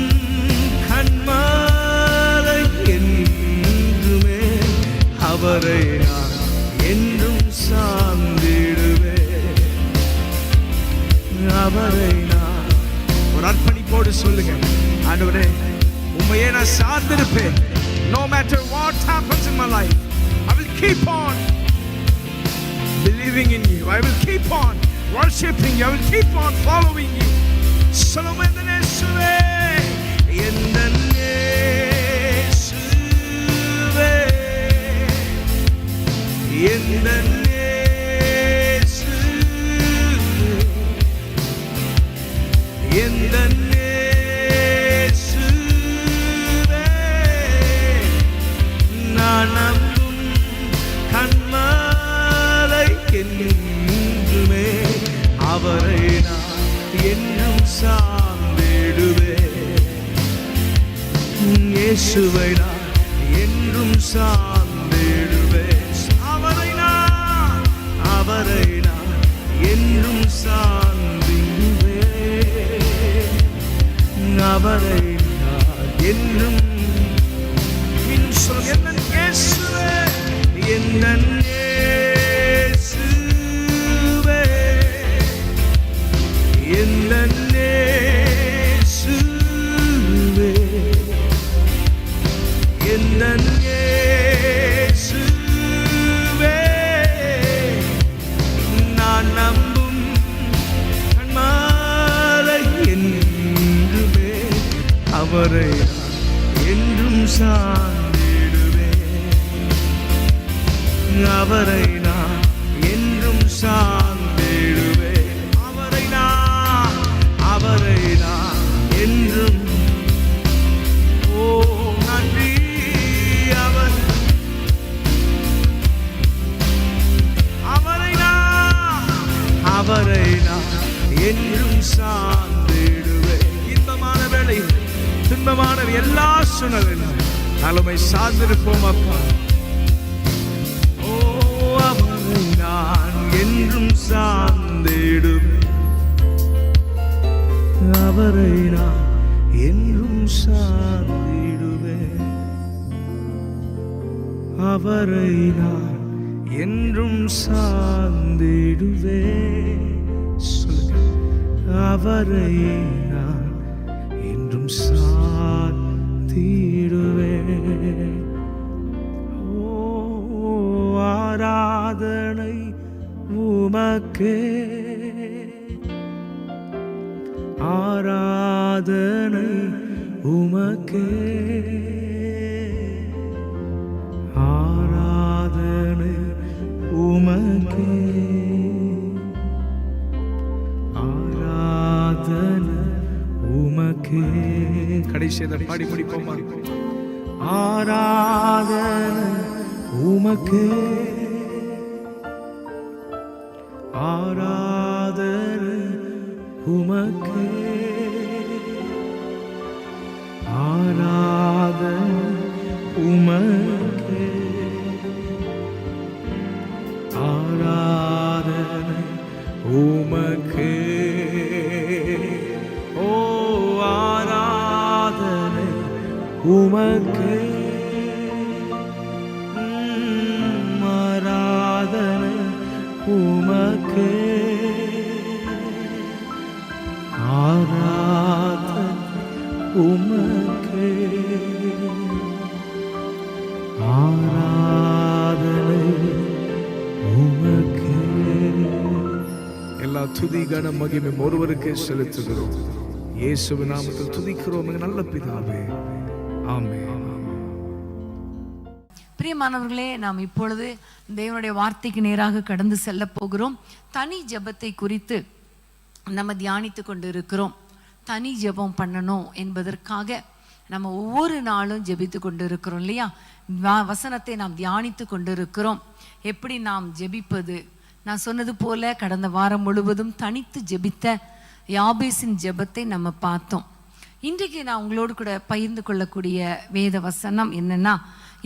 கண்மாலை என்றுமே அவரை நான் என்றும் சார்ந்திடுவேன் அவரை நான் ஒரு அர்ப்பணிப்போடு சொல்லுங்க ஆண்டவரே உம்மையே நான் சார்ந்திருப்பேன் no matter what happens in my life I will keep on believing in you I will keep on worshiping you I will keep on following you சொல்லுங்க எந்தன் இயேசுவே எந்தன் இயேசுவே எந்தன் இயேசுவே எந்தன் இயேசுவே நான் நம்பும் கண்மாலை என்றுமே அவரை நான் என்னும் சார்ந்திடுவேன் இயேசுவை நான் என்றும் சார்ந்திடுவேன் அவரை நான் என்றும் சார்ந்திடுவேன் அவரை நான் என்றும் எந்தன் இயேசுவே எந்தன் இயேசுவே எந்தன் இயேசுவே எந்தன் இயேசுவே நான் நம்பும் கண்மாலை என்றுமே அவரை என்றும் சார்ந்திடுவேன் அவரை நான் என்றும் சார்ந்திடுவேன் அவரை நான் என்றும் ஓ நன்றி அவரை நான் என்றும் சார்ந்திடுவேன் இன்பமான வேளையில் துன்பமான எல்லா சூழ்நிலையிலும் நாளுமை சார்ந்திருப்போம் அப்பா ஓ அவரை நான் என்றும் சார்ந்திடுவேன் அவரை நான் என்றும் சார்ந்திடுவேன் அவரை நான் என்றும் சார்ந்திடுவேன் அவரை நான் என்றும் சார்ந்திடுவேன் ஓ ஆராதனை உமக்கே ஆராதனை உமக்கே ஆராதனை உமக்கே ஆராதனை உமக்கே கடைசியை பாடி முடிப்போமா ஆராதனை உமக்கே ஆராதனை உமக்கே ஆராதனை உமக்கே ஆராதனை உமக்கே ஓ ஆராதனை உமக்கே ஆராதனை உமக்கே ஆராதனை உமக்கே ஆராதனை உமக்கே எல்லா துதி கன மகிமை ஒருவருக்கே செலுத்துகிறோம் இயேசுவின் நாமத்தில் துதிக்கிறோம் எங்கள் நல்ல பிதாவே, ஆமென். பிரியமானவர்களே, நாம் இப்பொழுது தேவனுடைய வார்த்தைக்கு நேராக கடந்து செல்ல போகிறோம். தனி ஜெபத்தை குறித்து நம்ம தியானித்து கொண்டு இருக்கிறோம். தனி ஜெபம் பண்ணணும் என்பதற்காக நம்ம ஒவ்வொரு நாளும் ஜெபித்து கொண்டு இருக்கிறோம் இல்லையா? வசனத்தை நாம் தியானித்து கொண்டு இருக்கிறோம். எப்படி நாம் ஜெபிப்பது? நான் சொன்னது போல கடந்த வாரம் முழுவதும் தனித்து ஜெபித்த யாபேசின் ஜெபத்தை நம்ம பார்த்தோம். இன்றைக்கு நான் உங்களோடு கூட பகிர்ந்து கொள்ளக்கூடிய வேத வசனம் என்னன்னா,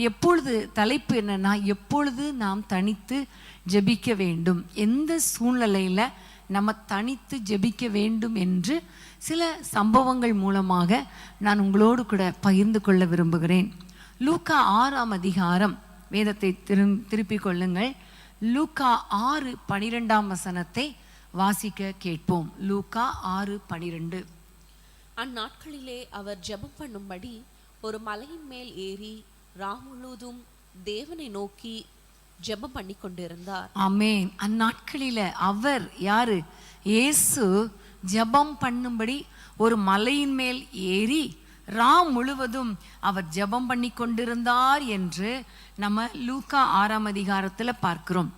எப்பொழுது தலைப்பு என்னன்னா, எப்பொழுது நாம் தனித்து ஜெபிக்க வேண்டும், எந்த சூழ்நிலையில நம்ம தனித்து ஜெபிக்க வேண்டும் என்று சில சம்பவங்கள் மூலமாக நான் உங்களோடு கூட பகிர்ந்து கொள்ள விரும்புகிறேன். லூக்கா 6ஆம் அதிகாரம், வேதத்தை திருப்பிக் கொள்ளுங்கள். லூக்கா 6:12 வசனத்தை வாசிக்க கேட்போம். லூக்கா 6:12. அந்நாட்களிலே அவர் ஜெபம் பண்ணும்படி ஒரு மலையின் மேல் ஏறி முழுவதும் தேவனை நோக்கி ஜெபம் பண்ணி கொண்டிருந்தார். ஆமென். அந்நாட்களில அவர் யாரு? இயேசு ஜெபம் பண்ணும்படி ஒரு மலையின் மேல் ஏறி முழுவதும் அவர் ஜெபம் பண்ணி கொண்டிருந்தார் என்று நம்ம லூக்கா 6ஆம் அதிகாரத்துல பார்க்கிறோம்.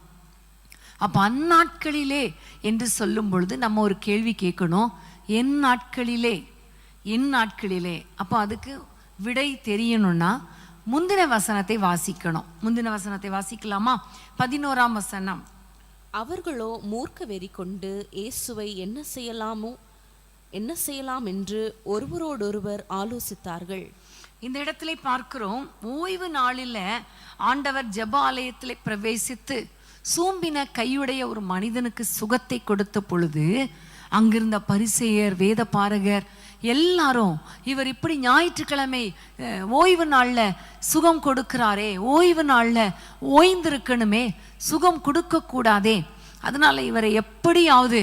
அப்ப அந்நாட்களிலே என்று சொல்லும் பொழுது நம்ம ஒரு கேள்வி கேட்கணும். என் நாட்களிலே, என் நாட்களிலே. அப்போ அதுக்கு விடை தெரியணும்னா முந்தின வசனத்தை வாசிக்கணும். முந்தின வசனத்தை வாசிக்கலாமா? 11ஆம் வசனம். அவர்களோ மூர்க்க வெறி கொண்டு இயேசுவை என்ன செய்யலாம் என்று ஒருவரோடொருவர் ஆலோசித்தார்கள். இந்த இடத்துல பார்க்கிறோம், ஓய்வு நாளில் ஆண்டவர் ஜெப ஆலயத்தில் பிரவேசித்து சூம்பின கையுடைய ஒரு மனிதனுக்கு சுகத்தை கொடுத்த பொழுது அங்கிருந்த பரிசேயர், வேத பாரகர் எல்லாரும், இவர் இப்படி ஞாயிற்றுக்கிழமை ஓய்வு நாள்ல சுகம் கொடுக்கிறாரே, ஓய்வு நாள்ல ஓய்ந்திருக்கணுமே, சுகம் கொடுக்க கூடாதே, அதனால இவரை எப்படியாவது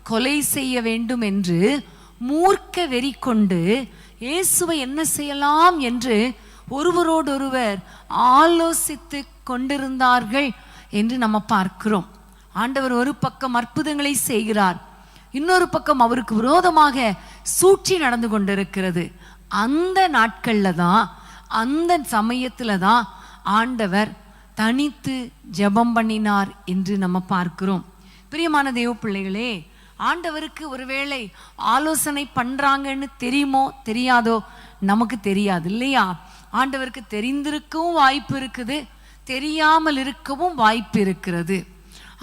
கொலை செய்ய வேண்டும் என்று மூர்க்க வெறி கொண்டு இயேசுவை என்ன செய்யலாம் என்று ஒருவரோடொருவர் ஆலோசித்து கொண்டிருந்தார்கள் என்று நம்ம பார்க்கிறோம். ஆண்டவர் ஒரு பக்கம் அற்புதங்களை செய்கிறார், இன்னொரு பக்கம் அவருக்கு விரோதமாக சூழ்ச்சி நடந்து கொண்டிருக்கிறது. அந்த நாட்கள்ல தான், அந்த சமயத்துல தான் ஆண்டவர் தனித்து ஜெபம் பண்ணினார் என்று நம்ம பார்க்கிறோம். பிரியமான தேவ பிள்ளைகளே, ஆண்டவருக்கு ஒருவேளை ஆலோசனை பண்றாங்கன்னு தெரியுமோ தெரியாதோ நமக்கு தெரியாது இல்லையா? ஆண்டவருக்கு தெரிந்திருக்கவும் வாய்ப்பு இருக்குது, தெரியாமல் இருக்கவும் வாய்ப்பு இருக்கிறது.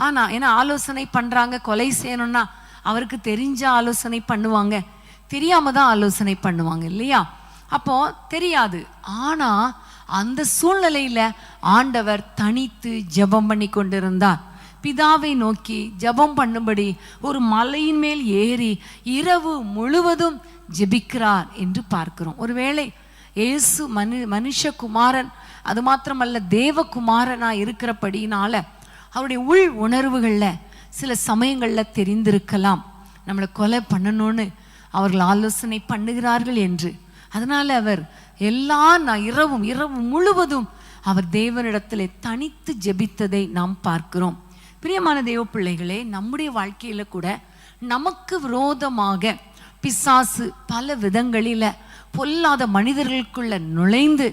ஆனா ஏன்னா ஆலோசனை பண்றாங்க, கொலை செய்யணும்னா அவருக்கு தெரிஞ்ச ஆலோசனை பண்ணுவாங்க, தெரியாம தான் ஆலோசனை பண்ணுவாங்க இல்லையா? அப்போ தெரியாது. ஆனா அந்த சூழ்நிலையில ஆண்டவர் தனித்து ஜெபம் பண்ணி கொண்டிருந்தார். பிதாவை நோக்கி ஜெபம் பண்ணும்படி ஒரு மலையின் மேல் ஏறி இரவு முழுவதும் ஜெபிக்கிறார் என்று பார்க்கிறோம். ஒருவேளை இயேசு மனுஷகுமாரன், அது மாத்திரமல்ல தேவகுமாரனா இருக்கிறபடினால அவருடைய உள் உணர்வுகள்ல சில சமயங்கள்ல தெரிந்திருக்கலாம், நம்மளை கொலை பண்ணணும்னு அவர்கள் ஆலோசனை பண்ணுகிறார்கள் என்று. அதனால அவர் இரவு முழுவதும் அவர் தேவனிடத்திலே தனித்து ஜெபித்ததை நாம் பார்க்கிறோம். பிரியமான தேவ பிள்ளைகளே, நம்முடைய வாழ்க்கையில கூட நமக்கு விரோதமாக பிசாசு பல விதங்களில பொல்லாத மனிதர்களுக்குள்ள நுழைந்து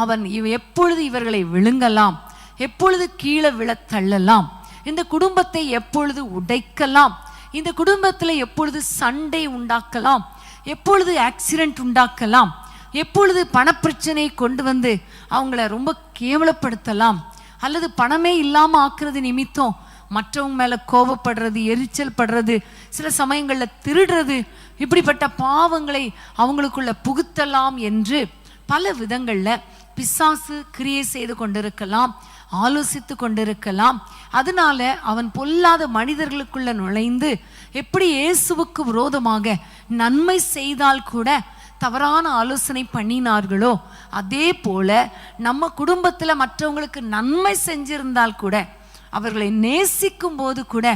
அவன் எப்பொழுது இவர்களை விழுங்கலாம், எப்பொழுது கீழே விழ தள்ளலாம், இந்த குடும்பத்தை எப்பொழுது உடைக்கலாம், இந்த குடும்பத்தில் எப்பொழுது சண்டை உண்டாக்கலாம், எப்பொழுது ஆக்சிடென்ட் உண்டாக்கலாம், எப்பொழுது பணப்பிரச்சனை கொண்டு வந்து அவங்கள ரொம்ப கேவலப்படுத்தலாம், அல்லது பணமே இல்லாம ஆக்குறது நிமித்தம் மற்றவங்க மேல கோபப்படுறது, எரிச்சல் படுறது, சில சமயங்கள்ல திருடுறது, இப்படிப்பட்ட பாவங்களை அவங்களுக்குள்ள புகுத்தலாம் என்று பல விதங்கள்ல பிசாசு கிரியை செய்து கொண்டிருக்கலாம், ஆலோசித்து கொண்டிருக்கலாம். அதனால அவன் பொல்லாத மனிதர்களுக்குள்ள நுழைந்து எப்படி இயேசுவுக்கு விரோதமாக நன்மை செய்தால் கூட தவறான ஆலோசனை பண்ணினார்களோ, அதே போல நம்ம குடும்பத்துல மற்றவங்களுக்கு நன்மை செஞ்சிருந்தால் கூட, அவர்களை நேசிக்கும் போது கூட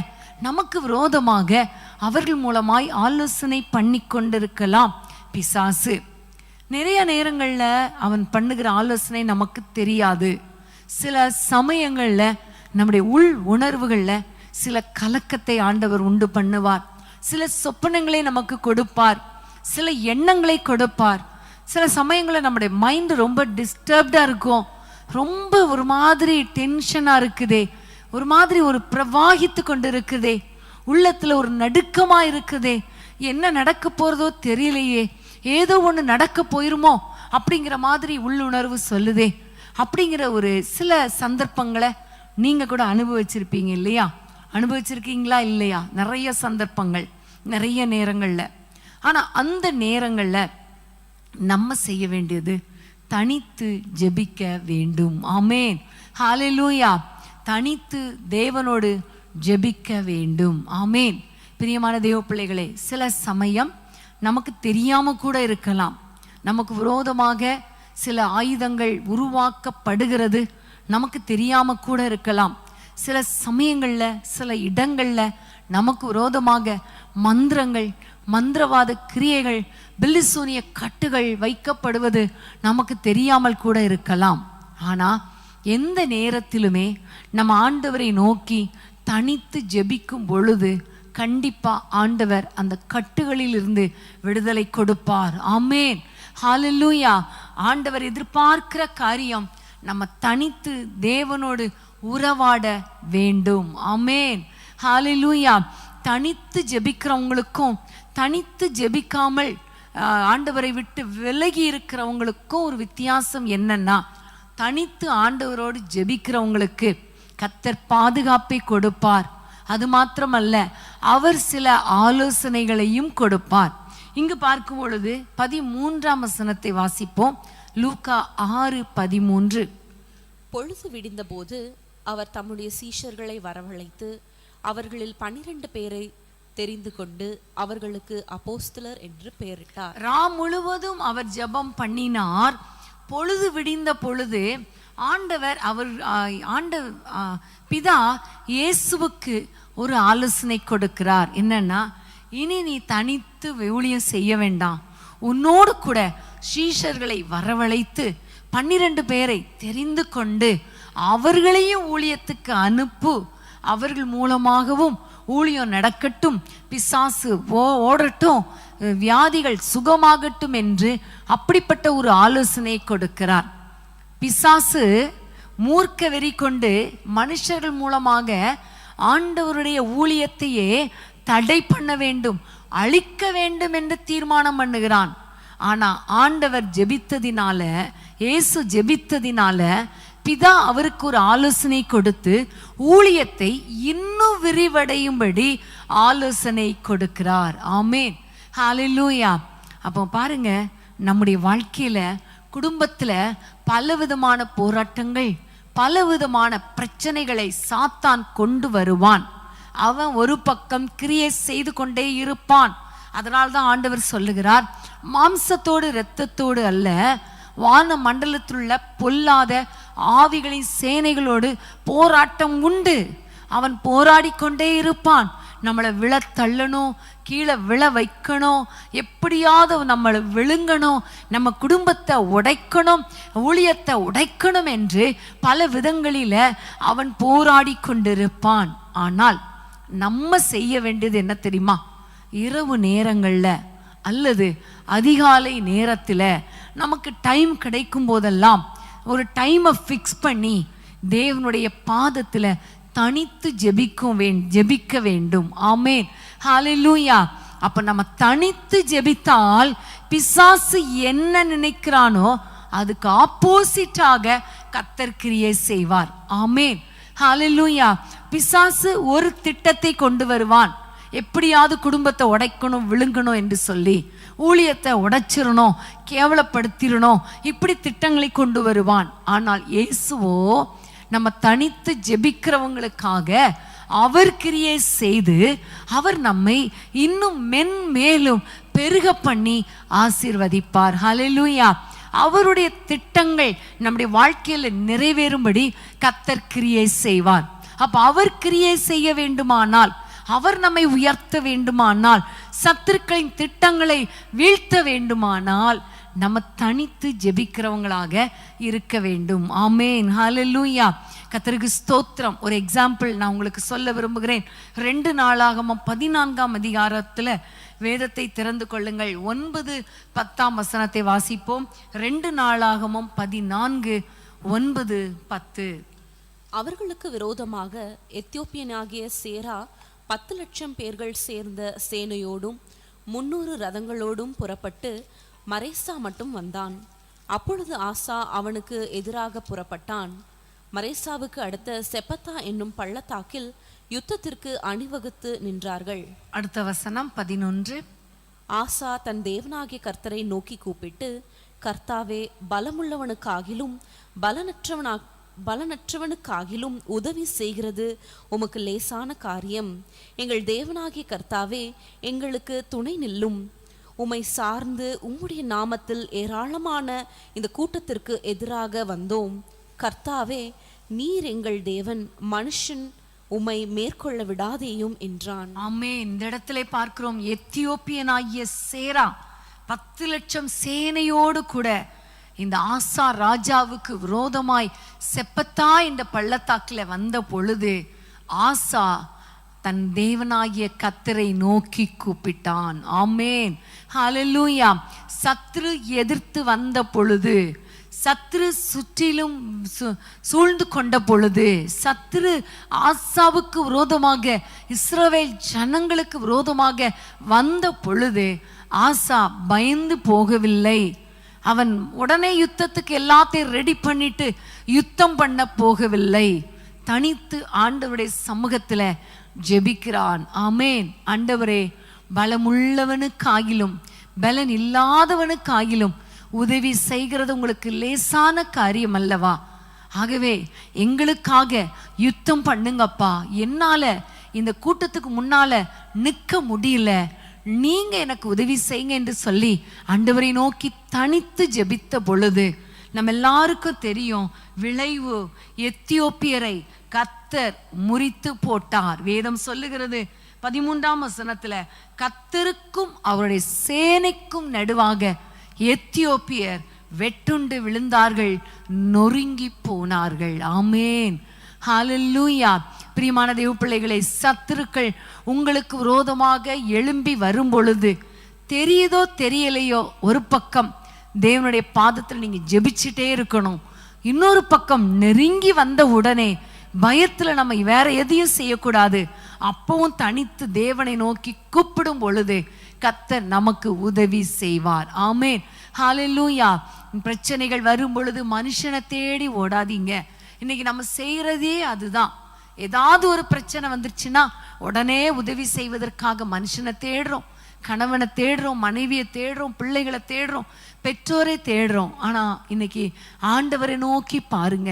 நமக்கு விரோதமாக அவர்கள் மூலமாய் ஆலோசனை பண்ணி கொண்டிருக்கலாம் பிசாசு. நிறைய நேரங்கள்ல அவன் பண்ணுகிற ஆலோசனை நமக்கு தெரியாது. சில சமயங்கள்ல நம்முடைய உள் உணர்வுகள்ல சில கலக்கத்தை ஆண்டவர் உண்டு பண்ணுவார். சில சொப்பனங்களை நமக்கு கொடுப்பார், சில எண்ணங்களை கொடுப்பார். சில சமயங்களில் நம்முடைய மைண்டு ரொம்ப டிஸ்டர்ப்டாக இருக்கும், ரொம்ப ஒரு மாதிரி டென்ஷனாக இருக்குதே, ஒரு மாதிரி ஒரு பிரவாகித்து கொண்டு இருக்குதே, உள்ளத்தில் ஒரு நடுக்கமாக இருக்குதே, என்ன நடக்க போகிறதோ தெரியலையே, ஏதோ ஒன்று நடக்க போயிருமோ அப்படிங்கிற மாதிரி உள்ளுணர்வு சொல்லுதே. அப்படிங்கிற ஒரு சில சந்தர்ப்பங்களை நீங்கள் கூட அனுபவிச்சிருப்பீங்க இல்லையா? அனுபவிச்சிருக்கீங்களா இல்லையா? நிறைய சந்தர்ப்பங்கள், நிறைய நேரங்களில். ஆனால் அந்த நேரங்களில் நம்ம செய்ய வேண்டியது தனித்து ஜெபிக்க வேண்டும். ஆமேன், ஹல்லேலூயா. தனித்து தேவனோடு ஜெபிக்க வேண்டும். ஆமேன். பிரியமான தேவ பிள்ளைகளே, சில சமயம் நமக்கு தெரியாம கூட இருக்கலாம், நமக்கு விரோதமாக சில ஆயுதங்கள் உருவாக்கப்படுகிறது நமக்கு தெரியாம கூட இருக்கலாம். சில சமயங்கள்ல சில இடங்கள்ல நமக்கு விரோதமாக மந்திரங்கள், மந்திரவாத கிரியைகள், பில்லிசூனிய கட்டுகள் வைக்கப்படுவது நமக்கு தெரியாமல் கூட இருக்கலாம். ஆனா எந்த நேரத்திலுமே நம்ம ஆண்டவரை நோக்கி தனித்து ஜெபிக்கும் பொழுது கண்டிப்பா ஆண்டவர் அந்த கட்டுகளில் இருந்து விடுதலை கொடுப்பார். ஆமேன், ஹல்லேலூயா. ஆண்டவர் எதிர்பார்க்கிற காரியம் நம்ம தனித்து தேவனோடு உறவாட வேண்டும். ஆமேன், ஹல்லேலூயா. தனித்து ஜெபிக்கிறவங்களுக்கும் தனித்து ஜெபிக்காமல் ஆண்டவரை விட்டு விலகி இருக்கிறவங்களுக்கும் ஒரு வித்தியாசம் என்னன்னா, தனித்து ஆண்டவரோடு ஜெபிக்கிறவங்களுக்கு கர்த்தர் பாதுகாப்பை கொடுப்பார். அது மாத்திரமல்ல, அவர் சில ஆலோசனைகளையும் கொடுப்பார். இங்கு பார்க்கும் பொழுது 13ஆம் வசனத்தை வாசிப்போம். லூக்கா 6:13. பொழுது விடிந்த போது அவர் தம்முடைய சீஷர்களை வரவழைத்து அவர்களில் 12 பேரை தெரிந்து கொண்டு அவர்களுக்கு அப்போஸ்தலர் என்று பெயரிட்டார். முழுவதும் அவர் ஜெபம் பண்ணினார். பொழுது விடிந்த பொழுது ஆண்டவர் பிதா இயேசுவுக்கு ஒரு ஆலோசனை கொடுக்கிறார். என்னன்னா, இனி நீ தனித்து ஊழியம் செய்ய வேண்டாம், உன்னோடு கூட சீஷர்களை வரவழைத்து 12 பேரை தெரிந்து கொண்டு அவர்களையும் ஊழியத்துக்கு அனுப்பு, அவர்கள் மூலமாகவும் ஊழியம் நடக்கட்டும், பிசாசு ஓடட்டும், வியாதிகள் சுகமாகட்டும் என்று அப்படிப்பட்ட ஒரு ஆலோசனை கொடுக்கிறார். பிசாசு மூர்க்க வெறி கொண்டு மனுஷர்கள் மூலமாக ஆண்டவருடைய ஊழியத்தையே தடை பண்ண வேண்டும், அழிக்க வேண்டும் என்று தீர்மானம் பண்ணுகிறான். ஆனா ஆண்டவர் ஜெபித்ததினால, இயேசு ஜெபித்ததினால பிதா அவருக்கு ஒரு ஆலோசனை கொடுத்து ஊழியத்தை இன்னும் விரிவடையும்படி ஆலோசனை கொடுக்கிறார். ஆமேன், ஹல்லேலூயா. அப்போ பாருங்க, நம்முடைய வாழ்க்கையில குடும்பத்துல பலவிதமான போராட்டங்கள், பலவிதமான பிரச்சனைகளை சாத்தான் கொண்டு வருவான். அவன் ஒரு பக்கம் கிரியை செய்து கொண்டே இருப்பான். அதனால்தான் ஆண்டவர் சொல்லுகிறார், மாம்சத்தோடு இரத்தத்தோடு அல்ல, வான மண்டலத்திலுள்ள பொல்லாத ஆவிகளின் சேனைகளோடு போராட்டம் உண்டு. அவன் போராடி கொண்டே இருப்பான். நம்மளை விழ தள்ளணும், கீழே விழ வைக்கணும், எப்படியாவது நம்மளை விழுங்கணும், நம்ம குடும்பத்தை உடைக்கணும், ஊழியத்தை உடைக்கணும் என்று பல விதங்களில அவன் போராடி கொண்டிருப்பான். ஆனால் நம்ம செய்ய வேண்டியது என்ன தெரியுமா? இரவு நேரங்கள்ல அல்லது அதிகாலை நேரத்துல நமக்கு டைம் கிடைக்கும் போதெல்லாம் ஒரு டைமை ஃபிக்ஸ் பண்ணி தேவனுடைய பாதத்துல தனித்து ஜெபிக்க வேண்டும். ஆமேன், ஹல்லேலூயா. அப்ப நம்ம தனித்து ஜெபித்தால் பிசாசு என்ன நினைக்கிறானோ அதுக்கு ஆப்போசிட்டாக கர்த்தர் கிரியை செய்வார். ஆமேன், ஹல்லேலூயா. பிசாசு ஒரு திட்டத்தை கொண்டு வருவான், எப்படியாவது குடும்பத்தை உடைக்கணும், விழுங்கணும் என்று சொல்லி ஊழியத்தை உடைச்சிடணும், கேவலப்படுத்திடணும், இப்படி திட்டங்களை கொண்டு வருவான். ஆனால் இயேசுவோ நம்ம தனித்து ஜெபிக்கிறவங்களுக்காக அவர் கிரியை செய்து அவர் நம்மை இன்னும் மென்மேலும் பெருக பண்ணி ஆசீர்வதிப்பார். ஹல்லேலூயா. அவருடைய திட்டங்கள் நம்முடைய வாழ்க்கையில நிறைவேறும்படி கர்த்தர் கிரியை செய்வார். அப்ப அவர் கிரியை செய்ய வேண்டுமானால், அவர் நம்மை உயர்த்த வேண்டுமானால், சத்துருக்களின் திட்டங்களை வீழ்த்த வேண்டுமானால் நம்ம தனித்து ஜெபிக்கிறவங்களாக இருக்க வேண்டும். ஆமேன், ஹல்லேலூயா. கர்த்தருக்கு ஸ்தோத்திரம். ஒரு எக்ஸாம்பிள் நான் உங்களுக்கு சொல்ல விரும்புகிறேன். 2 நாளாகமம் 14ஆம் அதிகாரத்துல வேதத்தை திறந்து கொள்ளுங்கள். 9-10 வசனத்தை வாசிப்போம். 2 நாளாகமம் 14:9-10. அவர்களுக்கு விரோதமாக எத்தியோப்பியனாகிய சேரா 10 லட்சம் பேர்கள் சேர்ந்த சேனையோடும் 300 ரதங்களோடும் புறப்பட்டு மரேசா மட்டும் வந்தான். அப்பொழுது ஆசா அவனுக்கு எதிராக புறப்பட்டான். மரேசாவுக்கு அடுத்த செப்பத்தா என்னும் பள்ளத்தாக்கில் யுத்தத்திற்கு அணிவகுத்து நின்றார்கள். அடுத்த வசனம் 11. ஆசா தன் தேவனாகிய கர்த்தரை நோக்கி கூப்பிட்டு, கர்த்தாவே, பலமுள்ளவனுக்காகிலும் பலனற்றவனுக்காகிலும் உதவி செய்கிறது உமக்கு லேசான காரியம். எங்கள் தேவனாகிய கர்த்தாவே, எங்களுக்கு துணை நில்லும். உம்மை சார்ந்து உம்முடைய நாமத்தில் ஏராளமான இந்த கூட்டத்திற்கு எதிராக வந்தோம். கர்த்தாவே, நீர் எங்கள் தேவன், மனுஷன் உம்மை மேற்கொள்ள விடாதேயும் என்றான். ஆமென். இந்த இடத்துல பார்க்கிறோம், எத்தியோப்பியனாகிய சேரா 10 லட்சம் சேனையோடு கூட இந்த ஆசா ராஜாவுக்கு விரோதமாய் செப்பத்தா என்ற பள்ளத்தாக்கில் வந்த பொழுது ஆசா தன் தேவனாகிய கர்த்தரை நோக்கி கூப்பிட்டான். ஆமென், ஹல்லேலூயா. சத்ரு எதிர்த்து வந்த பொழுது, சத்ரு சுற்றிலும் சூழ்ந்து கொண்ட பொழுது, சத்ரு ஆசாவுக்கு விரோதமாக இஸ்ரவேல் ஜனங்களுக்கு விரோதமாக வந்த பொழுது ஆசா பயந்து போகவில்லை. அவன் உடனே யுத்தத்துக்கு எல்லாத்தையும் ரெடி பண்ணிட்டு யுத்தம் பண்ண போகவில்லை. தனித்து ஆண்டவருடைய சமூகத்துல ஜெபிக்கிறான். ஆமென். ஆண்டவரே, பலமுள்ளவனுக்காகிலும் பலன் இல்லாதவனுக்காகிலும் உதவி செய்கிறது உங்களுக்கு லேசான காரியம் அல்லவா? ஆகவே எங்களுக்காக யுத்தம் பண்ணுங்கப்பா. என்னால இந்த கூட்டத்துக்கு முன்னால நிற்க முடியல, நீங்க எனக்கு உதவி செய்யுங்க என்று சொல்லி ஆண்டவரை நோக்கி தனித்து ஜெபித்த பொழுது நம்ம எல்லாருக்கும் தெரியும் விளைவு. எத்தியோப்பியரை கர்த்தர் முறித்து போட்டார். வேதம் சொல்லுகிறது 13ஆம் வசனத்துல, கர்த்தருக்கும் அவருடைய சேனைக்கும் நடுவாக எத்தியோப்பியர் வெட்டுண்டு விழுந்தார்கள், நொறுங்கி போனார்கள். ஆமென், ஹல்லேலூயா. பிரியமான தேவ பிள்ளைகளை, சத்துருக்கள் உங்களுக்கு விரோதமாக எழும்பி வரும் பொழுது தெரியுதோ தெரியலையோ, ஒரு பக்கம் தேவனுடைய பாதத்தில் நீங்க ஜெபிச்சுட்டே இருக்கணும். இன்னொரு பக்கம் நெருங்கி வந்த உடனே பயத்துல நம்ம வேற எதையும் செய்யக்கூடாது. அப்பவும் தனித்து தேவனை நோக்கி கூப்பிடும் பொழுது கர்த்தர் நமக்கு உதவி செய்வார். ஆமென், ஹல்லேலூயா. பிரச்சனைகள் வரும் பொழுது மனுஷனை தேடி ஓடாதீங்க. இன்னைக்கு நம்ம செய்யறதே அதுதான். ஏதாவது ஒரு பிரச்சனை வந்துருச்சுன்னா உடனே உதவி செய்வதற்காக மனுஷனை தேடுறோம், கணவனை தேடுறோம், மனைவியை தேடுறோம், பிள்ளைகளை தேடுறோம், பெற்றோரை தேடுறோம். ஆனா இன்னைக்கு ஆண்டவரை நோக்கி பாருங்க.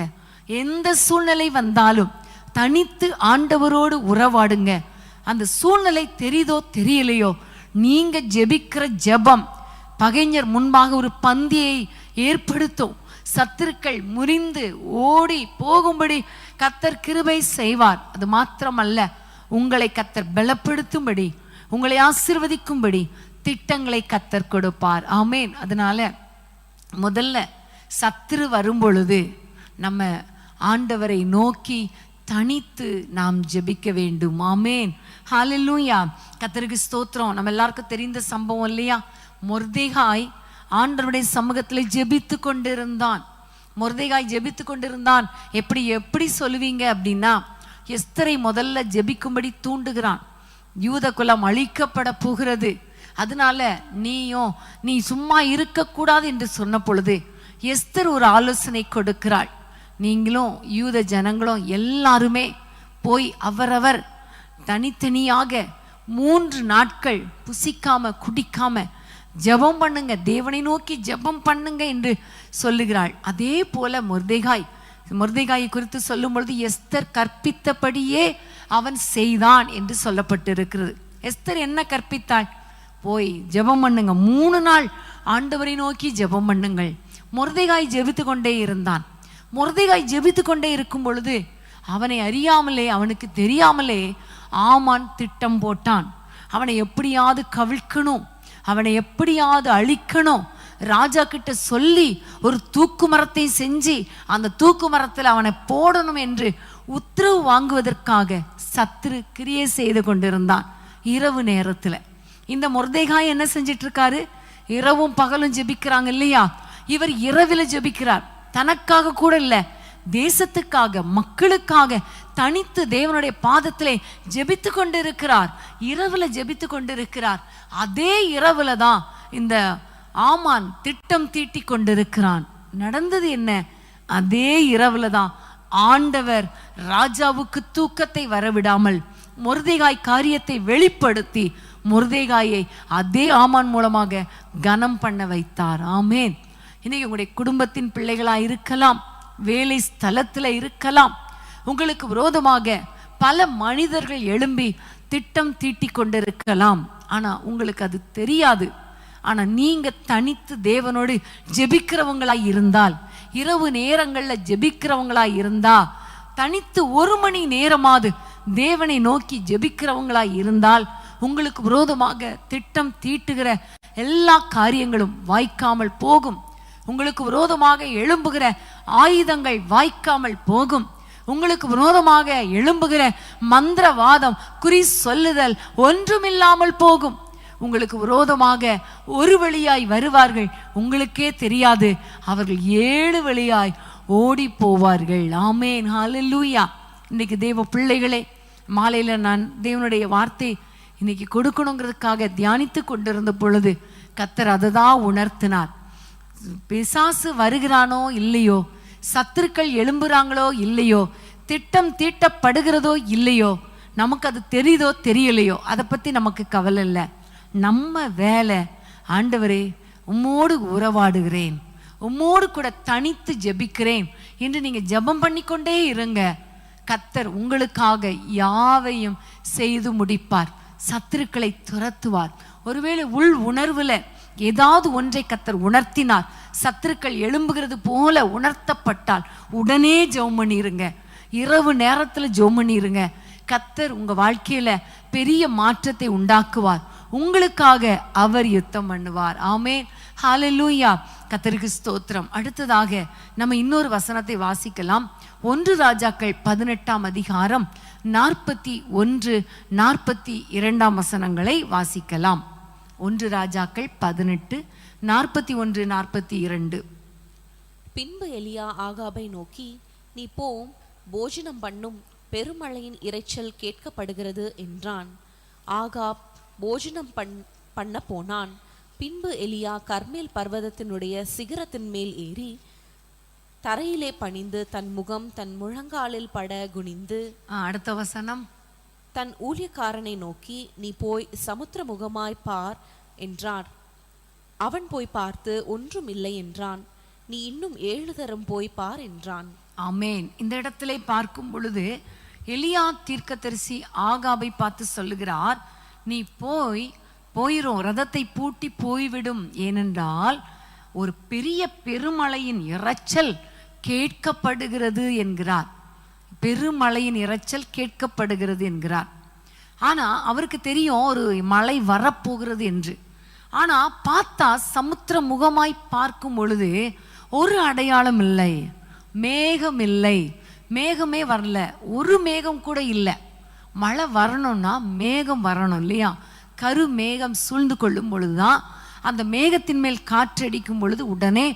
எந்த சூழ்நிலை வந்தாலும் தனித்து ஆண்டவரோடு உறவாடுங்க. அந்த சூழ்நிலை தெரியுதோ தெரியலையோ, நீங்க ஜெபிக்கிற ஜெபம் பகைஞர் முன்பாக ஒரு பந்தியை ஏற்படுத்தும். சத்துருக்கள் முறிந்து ஓடி போகும்படி கர்த்தர் கிருபை செய்வார். அது மாத்திரமல்ல, உங்களை கர்த்தர் பலப்படுத்தும்படி, உங்களை ஆசீர்வதிக்கும்படி திட்டங்களை கர்த்தர் கொடுப்பார். ஆமென். அதனால முதல்ல சத்துரு வரும் பொழுது நம்ம ஆண்டவரை நோக்கி தனித்து நாம் ஜெபிக்க வேண்டும். ஆமென், ஹல்லேலூயா. கர்த்தருக்கு ஸ்தோத்திரம். நம்ம எல்லாருக்கும் தெரிந்த சம்பவம் இல்லையா? மொர்தெகாய் ஆண்டவருடைய சமூகத்தில் ஜெபித்து கொண்டிருந்தான். மொர்தெகாய் ஜெபித்து கொண்டிருந்தான். எப்படி சொல்லுவீங்க அப்படின்னா, எஸ்தரை முதல்ல ஜெபிக்கும்படி தூண்டுகிறான். யூத குலம் அழிக்கப்பட போகிறது, அதனால நீ சும்மா இருக்கக்கூடாது என்று சொன்ன பொழுது எஸ்தர் ஒரு ஆலோசனை கொடுக்கிறாள். நீங்களும் யூத ஜனங்களும் எல்லாருமே போய் அவரவர் தனித்தனியாக 3 நாட்கள் புசிக்காம குடிக்காம ஜெபம் பண்ணுங்க, தேவனை நோக்கி ஜெபம் பண்ணுங்க என்று சொல்லுகிறாள். அதே போல மொர்தெகாயை குறித்து சொல்லும் பொழுது எஸ்தர் கற்பித்தபடியே அவன் செய்தான் என்று சொல்லப்பட்டிருக்கிறது. எஸ்தர் என்ன கற்பித்தாள்? போய் ஜெபம் பண்ணுங்க, 3 நாள் ஆண்டவரை நோக்கி ஜெபம் பண்ணுங்கள். மொர்தெகாய் ஜெபித்து கொண்டே இருந்தான். மொர்தெகாய் ஜெபித்து கொண்டே இருக்கும் பொழுது அவனை அறியாமலே, அவனுக்கு தெரியாமலே ஆமான் திட்டம் போட்டான். அவனை எப்படியாவது கவிழ்க்கணும், அவனை எப்படியாவது அழிக்கணும். ராஜா கிட்ட சொல்லி ஒரு தூக்கு மரத்தை செஞ்சு அந்த தூக்கு மரத்தில் அவனை போடணும் என்று உத்தரவு வாங்குவதற்காக சத்துரு கிரியை செய்து கொண்டிருந்தான். இரவு நேரத்தில் இந்த மொர்தேகாய் என்ன செஞ்சிட்டு இருக்காரு? இரவும் பகலும் ஜெபிக்கிறாங்க இல்லையா? இவர் இரவில் ஜெபிக்கிறார். தனக்காக கூட இல்லை, தேசத்துக்காக, மக்களுக்காக தனித்து தேவனுடைய பாதத்திலே ஜெபித்து கொண்டிருக்கிறார். இரவுல ஜெபித்து கொண்டிருக்கிறார். அதே இரவுல தான் இந்த ஆமான் திட்டம் தீட்டி கொண்டிருக்கிறான். நடந்தது என்ன? அதே இரவுல தான் ஆண்டவர் ராஜாவுக்கு தூக்கத்தை வரவிடாமல் மொர்தேகாய் காரியத்தை வெளிப்படுத்தி மொர்தேகாயை அதே ஆமான் மூலமாக கனம் பண்ண வைத்தார். ஆமேன். இன்னைக்கு உங்களுடைய குடும்பத்தின் பிள்ளைகளா இருக்கலாம், வேலை ஸ்தலத்துல இருக்கலாம், உங்களுக்கு விரோதமாக பல மனிதர்கள் எழும்பி திட்டம் தீட்டி கொண்டிருக்கலாம். ஆனா உங்களுக்கு அது தெரியாது. ஆனா நீங்க தனித்து தேவனோடு ஜெபிக்கிறவங்களா இருந்தால், இரவு நேரங்கள்ல ஜெபிக்கிறவங்களா இருந்தா, தனித்து 1 மணி நேரமாவது தேவனை நோக்கி ஜெபிக்கிறவங்களா இருந்தால், உங்களுக்கு விரோதமாக திட்டம் தீட்டுகிற எல்லா காரியங்களும் வாய்க்காமல் போகும். உங்களுக்கு விரோதமாக எழும்புகிற ஆயுதங்கள் வாய்க்காமல் போகும். உங்களுக்கு விரோதமாக எழும்புகிற மந்திரவாதம், குறி சொல்லுதல் ஒன்றுமில்லாமல் போகும். உங்களுக்கு விரோதமாக ஒரு வழியாய் வருவார்கள், உங்களுக்கே தெரியாது, அவர்கள் 7 வழியாய் ஓடி போவார்கள். ஆமேன், ஹல்லேலூயா. இன்னைக்கு தேவ பிள்ளைகளே, மாலையில நான் தேவனுடைய வார்த்தை இன்னைக்கு கொடுக்கணுங்கிறதுக்காக தியானித்து கொண்டிருந்த பொழுது கர்த்தர் அதை தான் உணர்த்தினார். பிசாசு வருகிறானோ இல்லையோ, சத்துருக்கள் எழும்புறாங்களோ இல்லையோ, திட்டம் தீட்டப்படுகிறதோ இல்லையோ, நமக்கு அது தெரியுதோ தெரியலையோ, அதை பத்தி நமக்கு கவலை இல்லை. நம்ம வேலை, ஆண்டவரே உம்மோடு உறவாடுகிறேன், உம்மோடு கூட தனித்து ஜெபிக்கிறேன் என்று நீங்க ஜெபம் பண்ணிக்கொண்டே இருங்க. கர்த்தர் உங்களுக்காக யாவையும் செய்து முடிப்பார். சத்துருக்களை துரத்துவார். ஒருவேளை உள் உணர்வுல ஏதாவது ஒன்றை கர்த்தர் உணர்த்தினார், சத்துருக்கள் எழும்புகிறது போல உணர்த்தப்பட்டால் உடனே ஜெபம் பண்ணிருங்க. இரவு நேரத்துல ஜெபம் பண்ணிருங்க. கர்த்தர் உங்க வாழ்க்கையில பெரிய மாற்றத்தை உண்டாக்குவார். உங்களுக்காக அவர் யுத்தம் பண்ணுவார். ஆமென், ஹல்லேலூயா. கர்த்தருக்கு ஸ்தோத்திரம். அடுத்ததாக நம்ம இன்னொரு வசனத்தை வாசிக்கலாம். 1 ராஜாக்கள் 18ஆம் அதிகாரம் 41, 42 வசனங்களை வாசிக்கலாம். 1 ராஜாக்கள் 18, 41, 42. பின்பு எலியா ஆகாபை நோக்கி, நீ போம், போஜனம் பண்ணும், பெருமழையின் இரைச்சல் கேட்கப்படுகிறது என்றான். ஆகாப் போஜனம் பண்ண போனான். பின்பு எலியா கர்மேல் பர்வதத்தினுடைய சிகரத்தின் மேல் ஏறி தரையிலே பணிந்து தன் முகம் தன் முழங்காலில் பட குனிந்து, அடுத்த வசனம், தன் ஊழியக்காரனை நோக்கி, நீ போய் சமுத்திர முகமாய் பார் என்றார். அவன் போய் பார்த்து ஒன்றும் இல்லை என்றான். நீ இன்னும் 7 தரம் போய் பார் என்றான். ஆமேன். இந்த இடத்திலே பார்க்கும் பொழுது எலியா தீர்க்கதரிசி ஆகாபை பார்த்து சொல்லுகிறார், நீ போயிரும், ரதத்தை பூட்டி போய்விடும், ஏனென்றால் ஒரு பெரிய பெருமழையின் இரைச்சல் கேட்கப்படுகிறது என்கிறார். பெருமழையின் இரைச்சல் கேட்கப்படுகிறது என்கிறார். ஆனா அவருக்கு தெரியும் ஒரு மழை வரப்போகிறது என்று. ஆனா பார்த்தா சமுத்திர முகமாய் பார்க்கும் பொழுது ஒரு அடையாளம் இல்லை, மேகம் இல்லை, மேகமே வரல, ஒரு மேகம் கூட இல்லை. மழை வரணும்னா மேகம் வரணும் இல்லையா? கரு மேகம் சூழ்ந்து கொள்ளும் பொழுதுதான், அந்த மேகத்தின் மேல் காற்றடிக்கும் பொழுது உடனே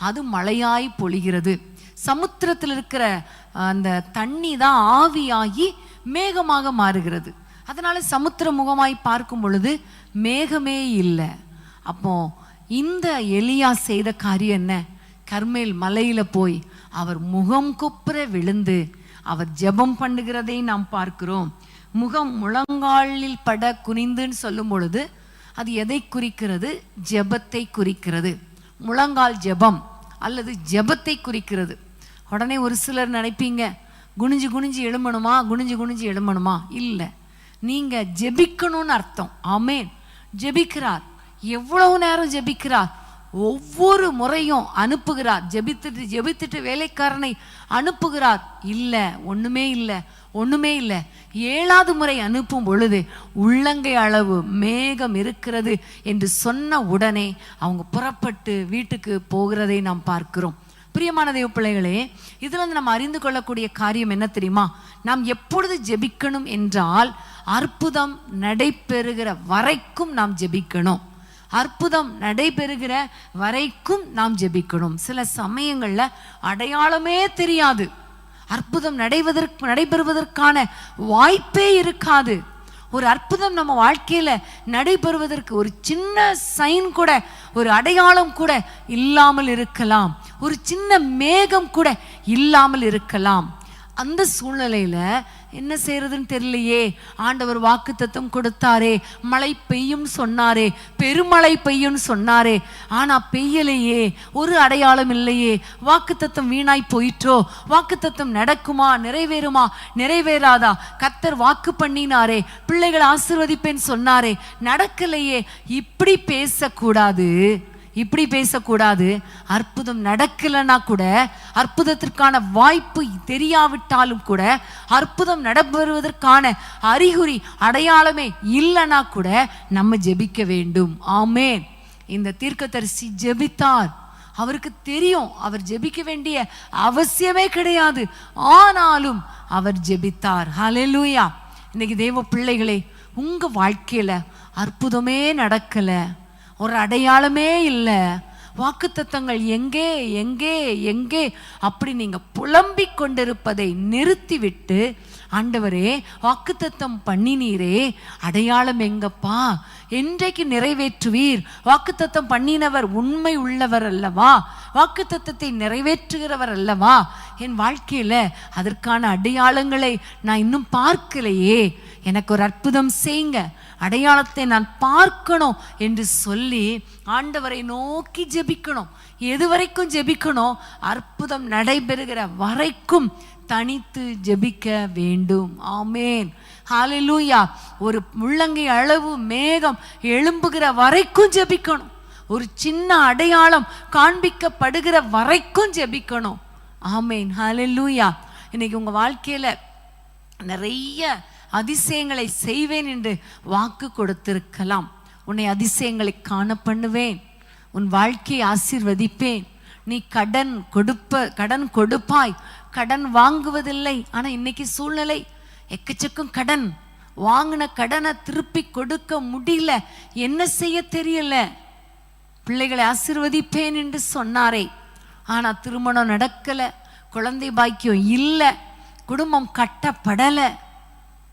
அது மழையாய் பொழிகிறது. சமுத்திரத்தில் இருக்கிற அந்த தண்ணி தான் ஆவியாகி மேகமாக மாறுகிறது. அதனால சமுத்திர முகமாய் பார்க்கும் பொழுது மேகமே இல்லை. அப்போ இந்த எலியா செய்த காரியம் என்ன? கர்மேல் மலையில போய் அவர் முகம் குப்புற விழுந்து அவர் ஜெபம் பண்ணுகிறதை நாம் பார்க்கிறோம். முகம் முழங்காலில் பட குனிந்துன்னு சொல்லும் பொழுது அது எதை குறிக்கிறது? ஜெபத்தை குறிக்கிறது. முழங்கால் ஜெபம் அல்லது ஜெபத்தை குறிக்கிறது. உடனே ஒரு சிலர் நினைப்பீங்க, குனிஞ்சு குனிஞ்சு எழும்பணுமா, குனிஞ்சு குனிஞ்சு எழும்பணுமா? இல்லை, நீங்க ஜெபிக்கணும்னு அர்த்தம். ஆமேன். ஜெபிக்கிறார். எவ்வளவு நேரம் ஜெபிக்கிறார்? ஒவ்வொரு முறையும் அனுப்புகிறார். ஜெபித்துட்டு வேலைக்காரனை அனுப்புகிறார். இல்லை, ஒண்ணுமே இல்லை, ஒண்ணுமே இல்லை. 7வது முறை அனுப்பும் பொழுது உள்ளங்கை அளவு மேகம் இருக்கிறது என்று சொன்ன உடனே அவங்க புறப்பட்டு வீட்டுக்கு போகிறதை நாம் பார்க்கிறோம். பிரியமான தேவ பிள்ளைகளே, இதுல இருந்து நம்ம அறிந்து கொள்ளக்கூடிய காரியம் என்ன தெரியுமா? நாம் எப்பொழுது ஜெபிக்கணும் என்றால் அற்புதம் நடைபெறுகிற வரைக்கும் நாம் ஜெபிக்கணும். அற்புதம் நடைபெறுகிற வரைக்கும் நாம் ஜெபிக்கணும். சில சமயங்கள்ல அடையாளமே தெரியாது, அற்புதம் நடைபெறுவதற்கான வாய்ப்பே இருக்காது. ஒரு அற்புதம் நம்ம வாழ்க்கையில நடைபெறுவதற்கு ஒரு சின்ன சைன் கூட, ஒரு அடையாளம் கூட இல்லாமல் இருக்கலாம், ஒரு சின்ன மேகம் கூட இல்லாமல் இருக்கலாம். அந்த சூழ்நிலையில என்ன செய்யறதுன்னு தெரியலையே. ஆண்டவர் வாக்குத்தத்தம் கொடுத்தாரே, மழை பெய்யும் சொன்னாரே, பெருமழை பெய்யும் சொன்னாரே, ஆனா பெய்யலையே, ஒரு அடையாளம் இல்லையே. வாக்குத்தத்தம் வீணாய் போயிற்றோ? வாக்குத்தத்தம் நடக்குமா, நிறைவேறுமா, நிறைவேறாதா? கர்த்தர் வாக்கு பண்ணினாரே, பிள்ளைகளை ஆசீர்வதிப்பேன்னு சொன்னாரே, நடக்கலையே. இப்படி பேசக்கூடாது, இப்படி பேசக்கூடாது. அற்புதம் நடக்கலைன்னா கூட, அற்புதத்திற்கான வாய்ப்பு தெரியாவிட்டாலும் கூட, அற்புதம் நடைபெறுவதற்கான அறிகுறி அடையாளமே இல்லைன்னா கூட நம்ம ஜெபிக்க வேண்டும். ஆமென். இந்த தீர்க்கதரிசி ஜெபித்தார். அவருக்கு தெரியும் அவர் ஜெபிக்க வேண்டிய அவசியமே கிடையாது, ஆனாலும் அவர் ஜெபித்தார். ஹல்லேலூயா. இன்னைக்கு தேவ பிள்ளைகளே, உங்க வாழ்க்கையில அற்புதமே நடக்கல, ஒரு அடையாளமே இல்லை, வாக்குத்தத்தங்கள் எங்கே எங்கே எங்கே அப்படி நீங்க புலம்பிக் கொண்டிருப்பதை நிறுத்திவிட்டு, ஆண்டவரே வாக்குத்தத்தம் பண்ணினீரே, அடையாளம் எங்கப்பா, என்றைக்கு நிறைவேற்றுவீர்? வாக்குத்தத்தம் பண்ணினவர் உண்மை உள்ளவர் அல்லவா, வாக்குத்தத்தத்தை நிறைவேற்றுகிறவர் அல்லவா? என் வாழ்க்கையில அதற்கான அடையாளங்களை நான் இன்னும் பார்க்கலையே, எனக்கு ஒரு அற்புதம் செய்யுங்க, அடையாளத்தை நான் பார்க்கணும் என்று சொல்லி ஆண்டவரை நோக்கி ஜெபிக்கணும். எது வரைக்கும் ஜெபிக்கணும்? அற்புதம் நடைபெறுகிற வரைக்கும் தனித்து ஜெபிக்க வேண்டும். ஆமென். ஹல்லேலூயா. ஒரு முள்ளங்கை அளவு மேகம் எழும்புகிற வரைக்கும் ஜெபிக்கணும். ஒரு சின்ன அடையாளம் காண்பிக்கப்படுகிற வரைக்கும் ஜெபிக்கணும். ஆமென். ஹல்லேலூயா. இன்னைக்கு உங்க வாழ்க்கையில நிறைய அதிசயங்களை செய்வேன் என்று வாக்கு கொடுத்திருக்கலாம். உன்னை அதிசயங்களை காண பண்ணுவேன், உன் வாழ்க்கையை ஆசீர்வதிப்பேன், நீ கடன் கொடுப்பாய், கடன் வாங்குவதில்லை. ஆனா இன்னைக்கு சூழ்நிலை எக்கச்சக்கம் கடன், வாங்கின கடனை திருப்பி கொடுக்க முடியல, என்ன செய்ய தெரியல. பிள்ளைகளை ஆசீர்வதிப்பேன் என்று சொன்னாரே, ஆனா திருமணம் நடக்கல, குழந்தை பாக்கியம் இல்லை, குடும்பம் கட்டப்படலை.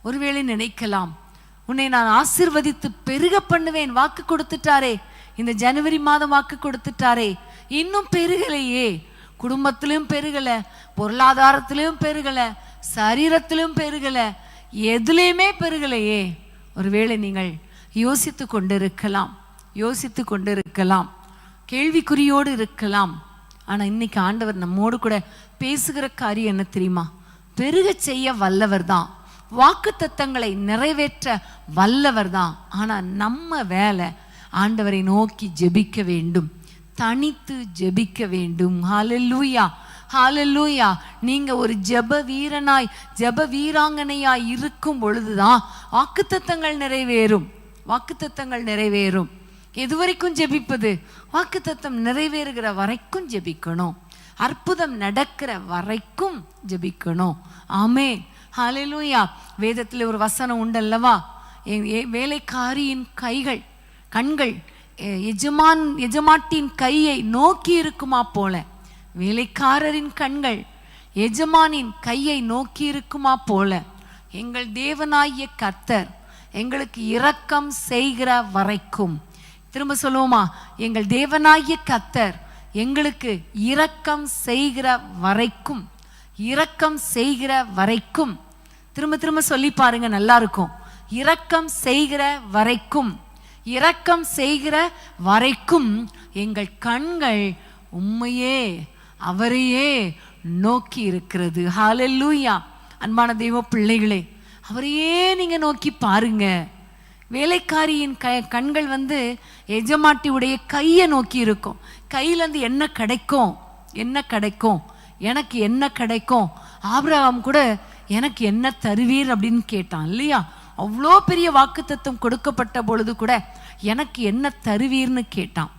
ஒருவேளை நினைக்கலாம், உன்னை நான் ஆசீர்வதித்து பெருக பண்ணுவேன், வாக்கு கொடுத்துட்டாரே, இந்த ஜனவரி மாதம் வாக்கு கொடுத்துட்டாரே, இன்னும் பெருகலையே. குடும்பத்திலும் பெருகல, பொருளாதாரத்திலும் பெருகல, சரீரத்திலும் பெருகல, எதுலையுமே பெருகலையே. ஒருவேளை நீங்கள் யோசித்து கொண்டிருக்கலாம், கேள்விக்குறியோடு இருக்கலாம். ஆனா இன்னைக்கு ஆண்டவர் நம்மோடு கூட பேசுகிற காரியம் என்ன தெரியுமா? பெருக செய்ய வல்லவர் தான், வாக்குத்தத்தங்களை நிறைவேற்ற வல்லவர் தான். ஆனா நம்ம வேலை ஆண்டவரை நோக்கி ஜெபிக்க வேண்டும், தனித்து ஜெபிக்க வேண்டும். ஹல்லேலூயா, ஹல்லேலூயா. நீங்க ஒரு ஜெப வீரனாய், ஜெப வீராங்கனையாய் இருக்கும் பொழுதுதான் வாக்குத்தத்தங்கள் நிறைவேறும், வாக்குத்தத்தங்கள் நிறைவேறும். எது வரைக்கும் ஜெபிப்பது? வாக்குத்தத்தம் நிறைவேறுகிற வரைக்கும் ஜெபிக்கணும், அற்புதம் நடக்கிற வரைக்கும் ஜெபிக்கணும். ஆமென். ஹல்லேலூயா. வேதத்தில் ஒரு வசனம் உண்டல்லவா, வேலைக்காரியின் கண்கள் எஜமாட்டின் கையை நோக்கி இருக்குமா போல, வேலைக்காரரின் கண்கள் எஜமானின் கையை நோக்கி இருக்குமா போல, எங்கள் தேவனாகிய கர்த்தர் எங்களுக்கு இரக்கம் செய்கிற வரைக்கும். திரும்ப சொல்லுவோமா? எங்கள் தேவனாகிய கர்த்தர் எங்களுக்கு இரக்கம் செய்கிற வரைக்கும், இரக்கம் செய்கிற வரைக்கும். திரும்ப திரும்ப சொல்லி பாருங்க, நல்லா இருக்கும். இரக்கம் செய்கிற வரைக்கும், இரக்கம் செய்கிற வரைக்கும் எங்கள் கண்கள் உம்மையே, அவரையே நோக்கி இருக்கிறது. ஹல்லேலூயா. அன்பான தெய்வ பிள்ளைகளே, அவரையே நீங்க நோக்கி பாருங்க. வேலைக்காரியின் கண்கள் எஜமாட்டி உடைய கையை நோக்கி இருக்கும். கையில இருந்து என்ன கிடைக்கும், என்ன கிடைக்கும், எனக்கு என்ன கிடைக்கும். ஆபிரகாம் கூட எனக்கு என்ன தருவீர் அப்படின்னு கேட்டான் இல்லையா? அவ்வளோ பெரிய வாக்குத்தத்தம் கொடுக்கப்பட்ட பொழுது கூட எனக்கு என்ன தருவீர்னு கேட்டான்.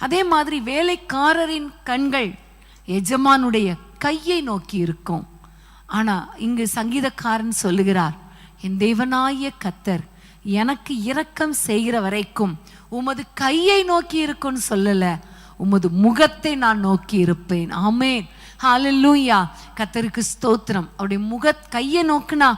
அதே மாதிரி வேலைக்காரரின் கண்கள் எஜமானுடைய கையை நோக்கி இருக்கும். ஆனா இங்கு சங்கீதக்காரன் சொல்லுகிறார், என் தேவனாகிய கர்த்தர் எனக்கு இரக்கம் செய்கிற வரைக்கும் உமது கையை நோக்கி இருக்கும்னு சொல்லல, உமது முகத்தை நான் நோக்கி இருப்பேன். ஆமென், ஹல்லேலூயா. கர்த்தருக்கு ஸ்தோத்திரம். அவருடைய கையை நோக்குனா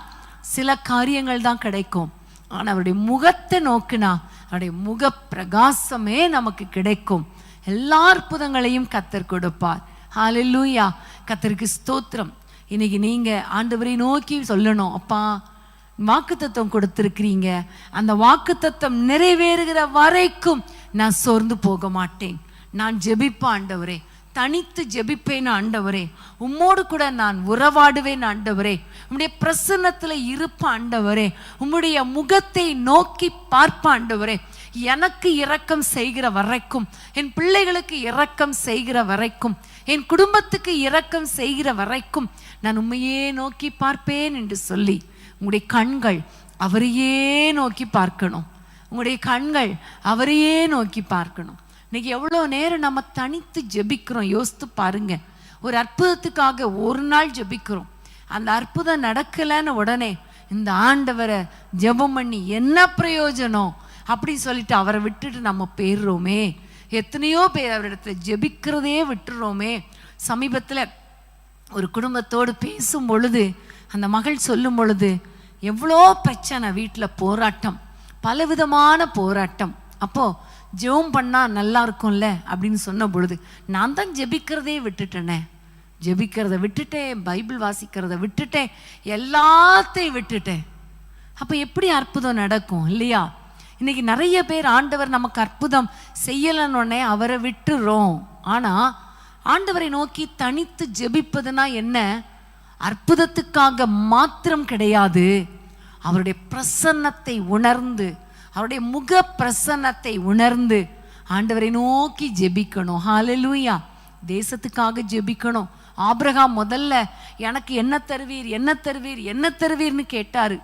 சில காரியங்கள் தான் கிடைக்கும். ஆனா அவருடைய முகத்தை நோக்குனா அவருடைய முக பிரகாசமே நமக்கு கிடைக்கும். எல்லா அற்புதங்களையும் கர்த்தர் கொடுப்பார். ஹல்லேலூயா, கர்த்தருக்கு ஸ்தோத்திரம். இன்னைக்கு நீங்க ஆண்டவரை நோக்கி சொல்லணும், அப்பா வாக்குத்தத்தம் கொடுத்திருக்கிறீங்க, அந்த வாக்குத்தத்தம் நிறைவேறுகிற வரைக்கும் நான் சோர்ந்து போக மாட்டேன். நான் ஜெபிப்பேன் ஆண்டவரே, தனித்து ஜெபிப்பேன் ஆண்டவரே, உம்மோடு கூட நான் உறவாடுவேன் ஆண்டவரே, உம்முடைய பிரசன்னத்துல இருப்ப ஆண்டவரே, உம்முடைய முகத்தை நோக்கி பார்ப்ப ஆண்டவரே. எனக்கு இரக்கம் செய்கிற வரைக்கும், என் பிள்ளைகளுக்கு இரக்கம் செய்கிற வரைக்கும், என் குடும்பத்துக்கு இரக்கம் செய்கிற வரைக்கும் நான் உண்மையே நோக்கி பார்ப்பேன் என்று சொல்லி உங்களுடைய கண்கள் அவரையே நோக்கி பார்க்கணும். உங்களுடைய கண்கள் அவரையே நோக்கி பார்க்கணும். இன்னைக்கு எவ்வளோ நேரம் நம்ம தனித்து ஜெபிக்கிறோம் யோசித்து பாருங்க. ஒரு அற்புதத்துக்காக ஒரு நாள் ஜெபிக்கிறோம், அந்த அற்புதம் நடக்கலைன்னு உடனே இந்த ஆண்டவரை ஜெபம் பண்ணி என்ன பிரயோஜனம் அப்படி சொல்லிட்டு அவரை விட்டுட்டு நம்ம போயிடுறோமே. எத்தனையோ பேர் அவரிடத்துல ஜெபிக்கிறதே விட்டுறோமே. சமீபத்தில் ஒரு குடும்பத்தோடு பேசும் பொழுது அந்த மகள் சொல்லும் பொழுது, எவ்வளோ பிரச்சனை, வீட்டில் போராட்டம், பலவிதமான போராட்டம். அப்போ ஜெபம் பண்ணா நல்லா இருக்கும்ல அப்படின்னு சொன்ன பொழுது, நான் தான் ஜெபிக்கிறதே விட்டுட்டேனே, ஜெபிக்கிறத விட்டுட்டேன், பைபிள் வாசிக்கிறத விட்டுட்டேன், எல்லாத்தையும் விட்டுட்டேன். அப்போ எப்படி அற்புதம் நடக்கும் இல்லையா? இன்னைக்கு நிறைய பேர் ஆண்டவர் நமக்கு அற்புதம் செய்யலன்னொடனே அவரை விட்டுறோம். ஆனா ஆண்டவரை நோக்கி தனித்து ஜெபிப்பதுனா என்ன? அற்புதத்துக்காக மாத்திரம் கிடையாது, அவருடைய பிரசன்னத்தை உணர்ந்து, அவருடைய முக பிரசன்னத்தை உணர்ந்து ஆண்டவரை நோக்கி ஜெபிக்கணும். ஹல்லேலூயா. தேசத்துக்காக ஜெபிக்கணும். ஆபிரகாம் முதல்ல எனக்கு என்ன தருவீர், என்ன தருவீர், என்ன தருவீர்னு கேட்டாரு.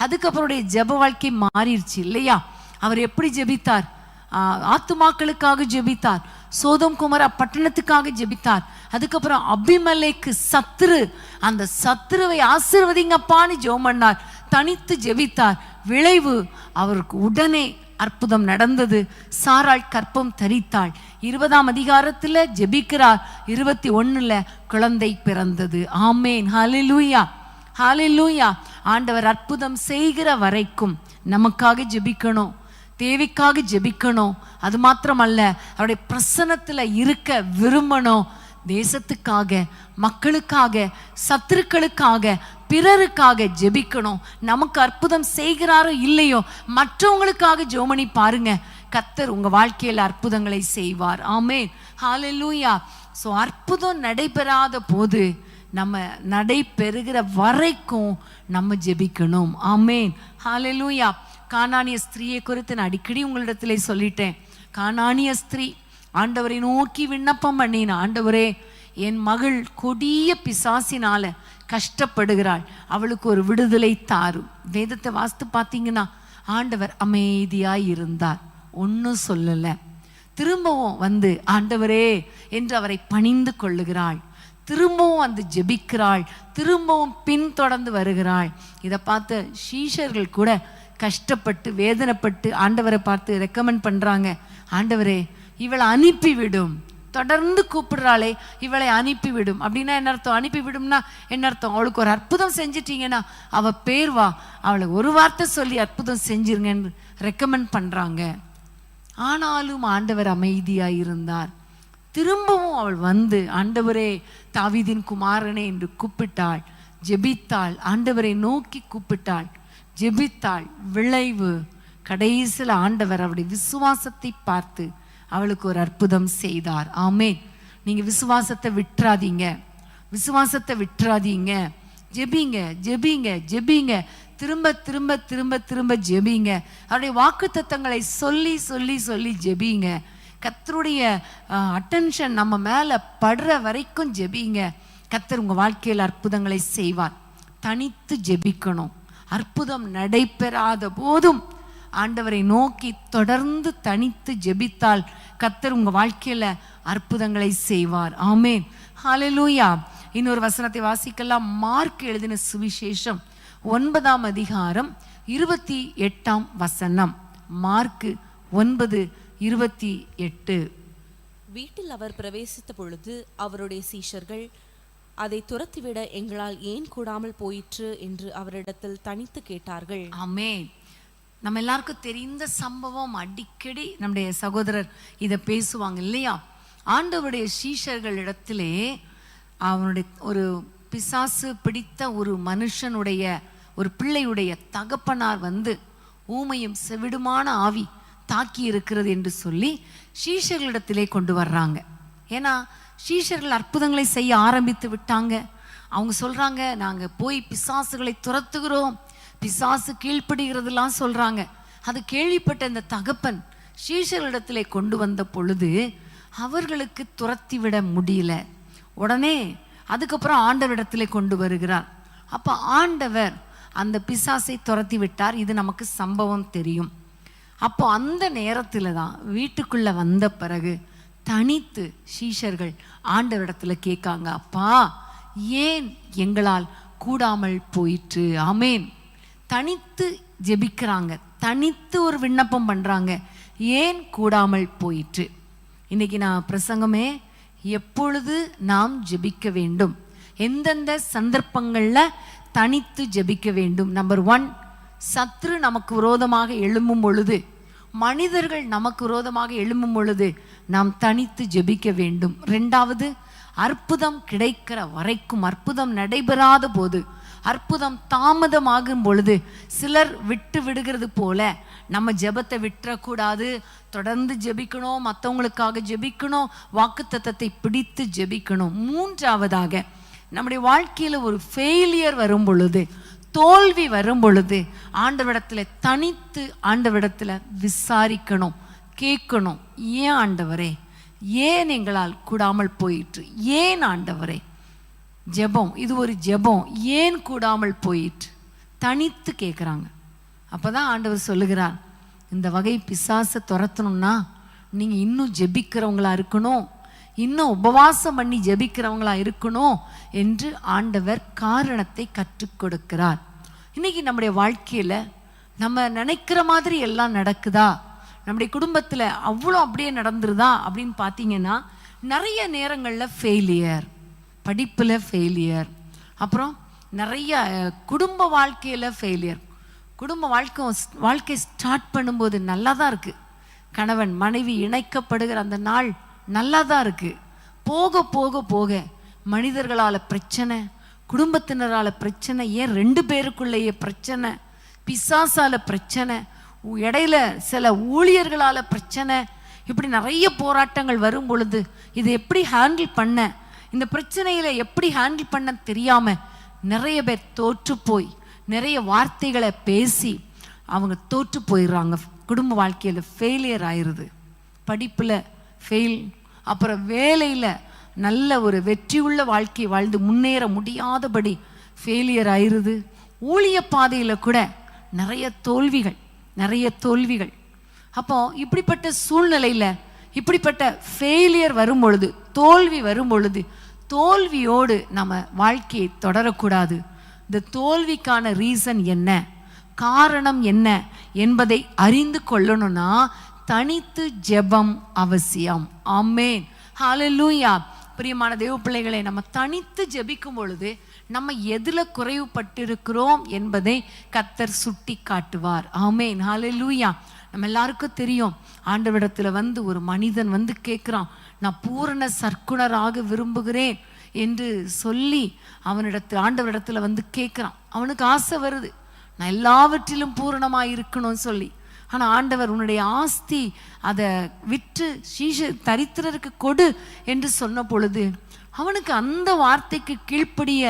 அதுக்கப்புறம் ஜெப வாழ்க்கை மாறிடுச்சு இல்லையா? அவர் எப்படி ஜெபித்தார்? ஆத்துமாக்களுக்காக ஜெபித்தார், சோதோம் குமரா பட்டணத்துக்காக ஜெபித்தார். அதுக்கப்புறம் அபிமெலேக்கு சத்துரு, அந்த சத்துருவை ஆசீர்வதிங்கப்பான்னு ஜெபம் பண்ணார், தனித்து ஜெபித்தார். விளைவு அவருக்கு உடனே அற்புதம் நடந்தது. சாராள் கற்பம் தரித்தாள். 20ஆம் அதிகாரத்துல ஜெபிக்கிறார், 21ல குழந்தை பிறந்தது. ஆமேன், ஹல்லேலூயா, ஹல்லேலூயா. ஆண்டவர் அற்புதம் செய்கிற வரைக்கும் நமக்காக ஜெபிக்கணும், தேவைக்காக ஜெபிக்கணும். அது மாத்திரமல்ல, அவருடைய பிரசன்னத்துல இருக்க விரும்பணும். தேசத்துக்காக, மக்களுக்காக, சத்துருக்களுக்காக, பிறருக்காக ஜெபிக்கணும். நமக்கு அற்புதம் செய்கிறாரோ இல்லையோ, மற்றவங்களுக்காக ஜெபம் பாருங்க, கர்த்தர் உங்க வாழ்க்கையில அற்புதங்களை செய்வார். ஆமென், ஹல்லேலூயா. ஸோ அற்புதம் நடைபெறாத போது நம்ம நடைபெறுகிற வரைக்கும் நம்ம ஜெபிக்கணும். ஆமென், ஹல்லேலூயா. கானானிய ஸ்திரீயை குறித்து நான் அடிக்கடி உங்களிடத்திலே சொல்லிட்டேன். கானானிய ஸ்திரீ ஆண்டவரை நோக்கி விண்ணப்பம் பண்ணின, ஆண்டவரே என் மகள் கொடிய பிசாசினால கஷ்டப்படுகிறாள், அவளுக்கு ஒரு விடுதலை தாரும். வேதத்தை வாசித்து பார்த்தீங்கன்னா ஆண்டவர் அமைதியாய் இருந்தார், ஒன்றும் சொல்லலை. திரும்பவும் வந்து ஆண்டவரே என்று அவரை பணிந்து கொள்ளுகிறாள், திரும்பவும் வந்து ஜெபிக்கிறாள், திரும்பவும் பின்தொடர்ந்து வருகிறாள். இதை பார்த்த சீஷர்கள் கூட கஷ்டப்பட்டு வேதனைப்பட்டு ஆண்டவரை பார்த்து ரெக்கமெண்ட் பண்றாங்க, ஆண்டவரே இவளை அனுப்பிவிடும், தொடர்ந்து கூப்பிடுறாளே இவளை அனுப்பிவிடும். அப்படின்னா என்ன அர்த்தம்? அனுப்பிவிடும்னா என்ன அர்த்தம்? அவளுக்கு ஒரு அற்புதம் செஞ்சிட்டீங்கன்னா அவ பேர்வா, அவளை ஒரு வார்த்தை சொல்லி அற்புதம் செஞ்சிருங்கன்னு ரெக்கமெண்ட் பண்றாங்க. ஆனாலும் ஆண்டவர் அமைதியாய் இருந்தார். திரும்பவும் அவள் வந்து ஆண்டவரே தாவீதின் குமாரனே என்று கூப்பிட்டாள், ஜெபித்தாள், ஆண்டவரை நோக்கி கூப்பிட்டாள், ஜெபித்தாள். விளைவு கடைசியில் ஆண்டவர் அவளுடைய விசுவாசத்தை பார்த்து அவளுக்கு ஒரு அற்புதம் செய்தார். ஆமென். நீங்க விசுவாசத்தை விட்டுறாதீங்க, விசுவாசத்தை விட்டுறாதீங்க. ஜெபிங்க, ஜெபிங்க, ஜெபிங்க, திரும்ப திரும்ப திரும்ப திரும்ப ஜெபிங்க. அவருடைய வாக்குத்தத்தங்களை சொல்லி சொல்லி சொல்லி ஜெபிங்க. கர்த்தருடைய அட்டென்ஷன் நம்ம மேல படுற வரைக்கும் ஜெபிங்க. கர்த்தர் உங்க வாழ்க்கையில் அற்புதங்களை செய்வார். தனித்து ஜெபிக்கணும். அற்புதம் நடைபெறாத போதும் ஆண்டவரை நோக்கி தொடர்ந்து தனித்து ஜெபித்தால் கர்த்தர் உங்க வாழ்க்கையில அற்புதங்களை செய்வார். ஆமென், ஹalleluya. இன்னொரு வசனத்தை வாசிக்கலாம். மார்க் எழுதின சுவிசேஷம் 9ஆம் அதிகாரம் 28ஆம் வசனம். மார்க் 9:28. வீட்டில் அவர் பிரவேசித்த பொழுது அவருடைய சீஷர்கள், அதை துரத்திவிட எங்களால் ஏன் கூடாமல் போயிற்று என்று அவரிடத்தில் தனித்து கேட்டார்கள். ஆமென். நம்ம எல்லாருக்கும் தெரிந்த சம்பவம். அடிக்கடி நம்முடைய சகோதரர் இதை பேசுவாங்க இல்லையா? ஆண்டவருடைய சீஷர்களிடத்திலே அவனுடைய ஒரு பிசாசு பிடித்த ஒரு மனுஷனுடைய ஒரு பிள்ளையுடைய தகப்பனார் வந்து ஊமையும் செவிடுமான ஆவி தாக்கி இருக்கிறது என்று சொல்லி சீஷர்களிடத்திலே கொண்டு வர்றாங்க. ஏன்னா சீஷர்கள் அற்புதங்களை செய்ய ஆரம்பித்து விட்டாங்க. அவங்க சொல்றாங்க, நாங்க போய் பிசாசுகளை துரத்துகிறோம், பிசாசு கீழ்ப்படுகிறதுலாம் சொல்றாங்க. அது கேள்விப்பட்ட இந்த தகப்பன் சீஷர்களிடத்திலே கொண்டு வந்த பொழுது அவர்களுக்கு துரத்தி விட முடியல. உடனே அதுக்கப்புறம் ஆண்டவரிடத்திலே கொண்டு வருகிறார். அப்போ ஆண்டவர் அந்த பிசாசை துரத்தி விட்டார். இது நமக்கு சம்பவம் தெரியும். அப்போ அந்த நேரத்தில் தான் வீட்டுக்குள்ள வந்த பிறகு தனித்து சீஷர்கள் ஆண்டவரிடத்துல கேட்காங்க, அப்பா ஏன் எங்களால் கூடாமல் போயிற்று? ஆமேன். தனித்து ஜெபிக்கிறாங்க, தனித்து ஒரு விண்ணப்பம் பண்றாங்க, ஏன் கூடாமல் போயிற்று. இன்னைக்கு நான் பிரசங்கமே எப்பொழுது நாம் ஜெபிக்க வேண்டும், எந்தெந்த சந்தர்ப்பங்கள்ல தனித்து ஜெபிக்க வேண்டும். நம்பர் 1, சத்ரு நமக்கு விரோதமாக எழும்பும் பொழுது, மனிதர்கள் நமக்கு விரோதமாக எழும்பும் பொழுது நாம் தனித்து ஜெபிக்க வேண்டும். 2வது, அற்புதம் கிடைக்கிற வரைக்கும், அற்புதம் நடைபெறாத போது, அற்புதம் தாமதமாகும் பொழுது சிலர் விட்டு விடுகிறது போல நம்ம ஜெபத்தை விட்டுறக்கூடாது. தொடர்ந்து ஜெபிக்கணும், மற்றவங்களுக்காக ஜெபிக்கணும், வாக்குத்தத்தத்தை பிடித்து ஜெபிக்கணும். 3வதாக, நம்முடைய வாழ்க்கையில ஒரு ஃபெயிலியர் வரும் பொழுது, தோல்வி வரும் பொழுது ஆண்டவரிடத்துல தனித்து ஆண்டவரிடத்துல விசாரிக்கணும், கேட்கணும். ஏன் ஆண்டவரே, ஏன் எங்களால் கூடாமல் போயிற்று? ஏன் ஆண்டவரே? ஜெபம், இது ஒரு ஜெபம். ஏன் கூடாமல் போயிற்று? தனித்து கேட்குறாங்க. அப்போதான் ஆண்டவர் சொல்லுகிறார், இந்த வகை பிசாசை துரத்தணும்னா நீங்கள் இன்னும் ஜெபிக்கிறவங்களா இருக்கணும், இன்னும் உபவாசம் பண்ணி ஜெபிக்கிறவங்களா இருக்கணும் என்று ஆண்டவர் காரணத்தை கற்றுக் கொடுக்கிறார். இன்னைக்கு நம்முடைய வாழ்க்கையில் நம்ம நினைக்கிற மாதிரி எல்லாம் நடக்குதா? நம்முடைய குடும்பத்தில் அவ்வளோ அப்படியே நடந்துருதா அப்படின்னு பார்த்தீங்கன்னா, நிறைய நேரங்களில் ஃபெயிலியர், படிப்பில் ஃபெயிலியர், அப்புறம் நிறைய குடும்ப வாழ்க்கையில் ஃபெயிலியர். குடும்ப வாழ்க்கை ஸ்டார்ட் பண்ணும்போது நல்லா தான் இருக்குது, கணவன் மனைவி இணைக்கப்படுகிற அந்த நாள் நல்லா தான் இருக்குது. போக போக போக மனிதர்களால் பிரச்சனை, குடும்பத்தினரால் பிரச்சனை, ஏன் 2 பேருக்குள்ளேயே பிரச்சனை, பிசாசால பிரச்சனை, இடையில சில ஊழியர்களால் பிரச்சனை, இப்படி நிறைய போராட்டங்கள் வரும் பொழுது இதை எப்படி ஹேண்டில் பண்ண, இந்த பிரச்சனையில எப்படி ஹேண்டில் பண்ண தெரியாம நிறைய பேர் தோற்று போய் நிறைய வார்த்தைகளை பேசி அவங்க தோற்று போயிடுறாங்க. குடும்ப வாழ்க்கையில் ஃபெயிலியர் ஆயிடுது, படிப்பில் ஃபெயில், அப்புறம் வேலையில் நல்ல ஒரு வெற்றியுள்ள வாழ்க்கை வாழ்ந்து முன்னேற முடியாதபடி ஃபெயிலியர் ஆயிடுது. ஊழிய பாதையில் கூட நிறைய தோல்விகள். அப்போ இப்படிப்பட்ட சூழ்நிலையில், இப்படிப்பட்ட ஃபெயிலியர் வரும் பொழுது, தோல்வி வரும் பொழுது, தோல்வியோடு நம்ம வாழ்க்கையை தொடரக்கூடாது. இந்த தோல்விக்கான ரீசன் என்ன, காரணம் என்ன என்பதை அறிந்து கொள்ளணும்னா தனித்து ஜெபம் அவசியம். ஆமென், ஹல்லேலூயா. பிரியமான தேவ பிள்ளைகளை, நம்ம தனித்து ஜெபிக்கும் பொழுது நம்ம எதுல குறைவுபட்டிருக்கிறோம் என்பதை கர்த்தர் சுட்டி காட்டுவார். ஆமென், ஹல்லேலூயா. நம்ம எல்லாருக்கும் தெரியும், ஆண்டவரிடத்துல வந்து ஒரு மனிதன் வந்து கேட்குறான், நான் பூரண சற்குணராக விரும்புகிறேன் என்று சொல்லி ஆண்டவரிடத்துல வந்து கேட்குறான். அவனுக்கு ஆசை வருது, நான் எல்லாவற்றிலும் பூரணமாக இருக்கணும்னு சொல்லி. ஆனால் ஆண்டவர், உன்னுடைய ஆஸ்தி அதை விற்று தரித்திரருக்கு கொடு என்று சொன்ன பொழுது அவனுக்கு அந்த வார்த்தைக்கு கீழ்ப்படிய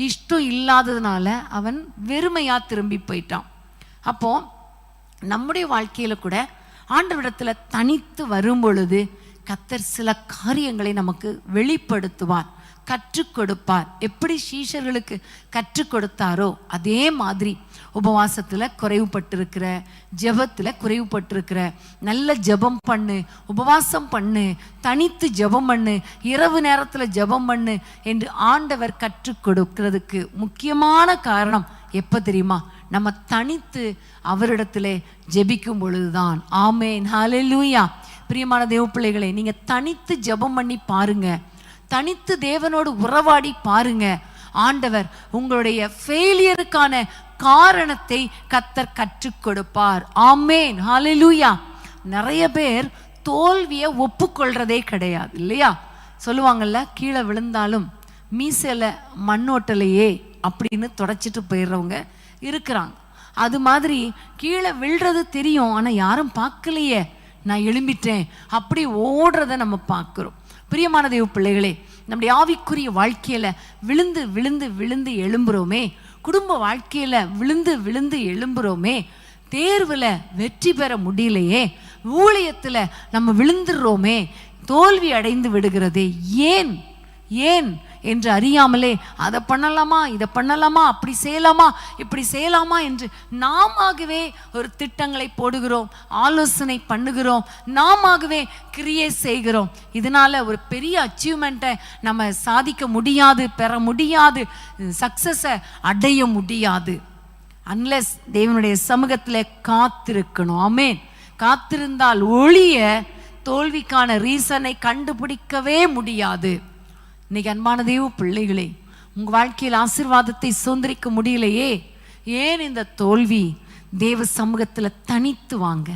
இஷ்டம் இல்லாததுனால அவன் வெறுமையா திரும்பி போயிட்டான். அப்போ நம்முடைய வாழ்க்கையில கூட ஆண்டவரிடத்துல தனித்து வரும் பொழுது கர்த்தர் சில காரியங்களை நமக்கு வெளிப்படுத்துவார், கற்றுக் கொடுப்பார். எப்படி சீஷர்களுக்கு கற்றுக் கொடுத்தாரோ அதே மாதிரி உபவாசத்தில் குறைவுபட்டிருக்கிற, ஜெபத்தில் குறைவுபட்டிருக்கிற, நல்ல ஜெபம் பண்ணு, உபவாசம் பண்ணு, தனித்து ஜெபம் பண்ணு, இரவு நேரத்தில் ஜெபம் பண்ணு என்று ஆண்டவர் கற்றுக் கொடுக்கிறதுக்கு முக்கியமான காரணம் எப்போ தெரியுமா? நம்ம தனித்து அவரிடத்திலே ஜெபிக்கும் பொழுதுதான். ஆமேன், ஹல்லேலூயா. பிரியமான தேவ பிள்ளைகளே, நீங்க தனித்து ஜெபம் பண்ணி பாருங்க, தனித்து தேவனோடு உறவாடி பாருங்க. ஆண்டவர் உங்களுடைய ஃபெயிலியருக்கான காரணத்தை கர்த்தர் கற்றுக் கொடுப்பார். ஆமேன், ஹல்லேலூயா. நிறைய பேர் தோல்வியை ஒப்புக்கொள்றதே கிடையாது இல்லையா? சொல்லுவாங்கல்ல, கீழே விழுந்தாலும் மீசையில மண்ணோட்டலையே அப்படின்னு தொடச்சிட்டு போயிடுறவங்க இருக்கிறாங்க. அது மாதிரி கீழே விழுறது தெரியும், ஆனால் யாரும் பார்க்கலையே, நான் எழும்பிட்டேன் அப்படி ஓடுறத நம்ம பார்க்குறோம். பிரியமான தேவ பிள்ளைகளே, நம்முடைய ஆவிக்குரிய வாழ்க்கையில விழுந்து விழுந்து விழுந்து எழும்புறோமே, குடும்ப வாழ்க்கையில விழுந்து விழுந்து எழும்புறோமே, தேர்வுல வெற்றி பெற முடியலையே, ஊழியத்துல நம்ம விழுந்துடுறோமே, தோல்வி அடைந்து விடுகிறதே ஏன் ஏன் என்று அறியாமலே அதை பண்ணலாமா, இதை பண்ணலாமா, அப்படி செய்யலாமா, இப்படி செய்யலாமா என்று நாமவே ஒரு திட்டங்களை போடுகிறோம், ஆலோசனை பண்ணுகிறோம், நாமவே கிரியேட் செய்கிறோம். இதனால ஒரு பெரிய அச்சீவ்மெண்ட்டை நம்ம சாதிக்க முடியாது, பெற முடியாது, சக்சஸை அடைய முடியாது. அன்லெஸ் தேவனுடைய சமூகத்தில் காத்திருக்கணும். ஆமேன். காத்திருந்தால் ஒழிய தோல்விக்கான ரீசனை கண்டுபிடிக்கவே முடியாது. இன்னைக்கு அன்பான தேவ பிள்ளைகளே, உங்க வாழ்க்கையில் ஆசீர்வாதத்தை சுதந்திரிக்க முடியலையே, ஏன் இந்த தோல்வி? தேவ சமூகத்துல தனித்து வாங்க,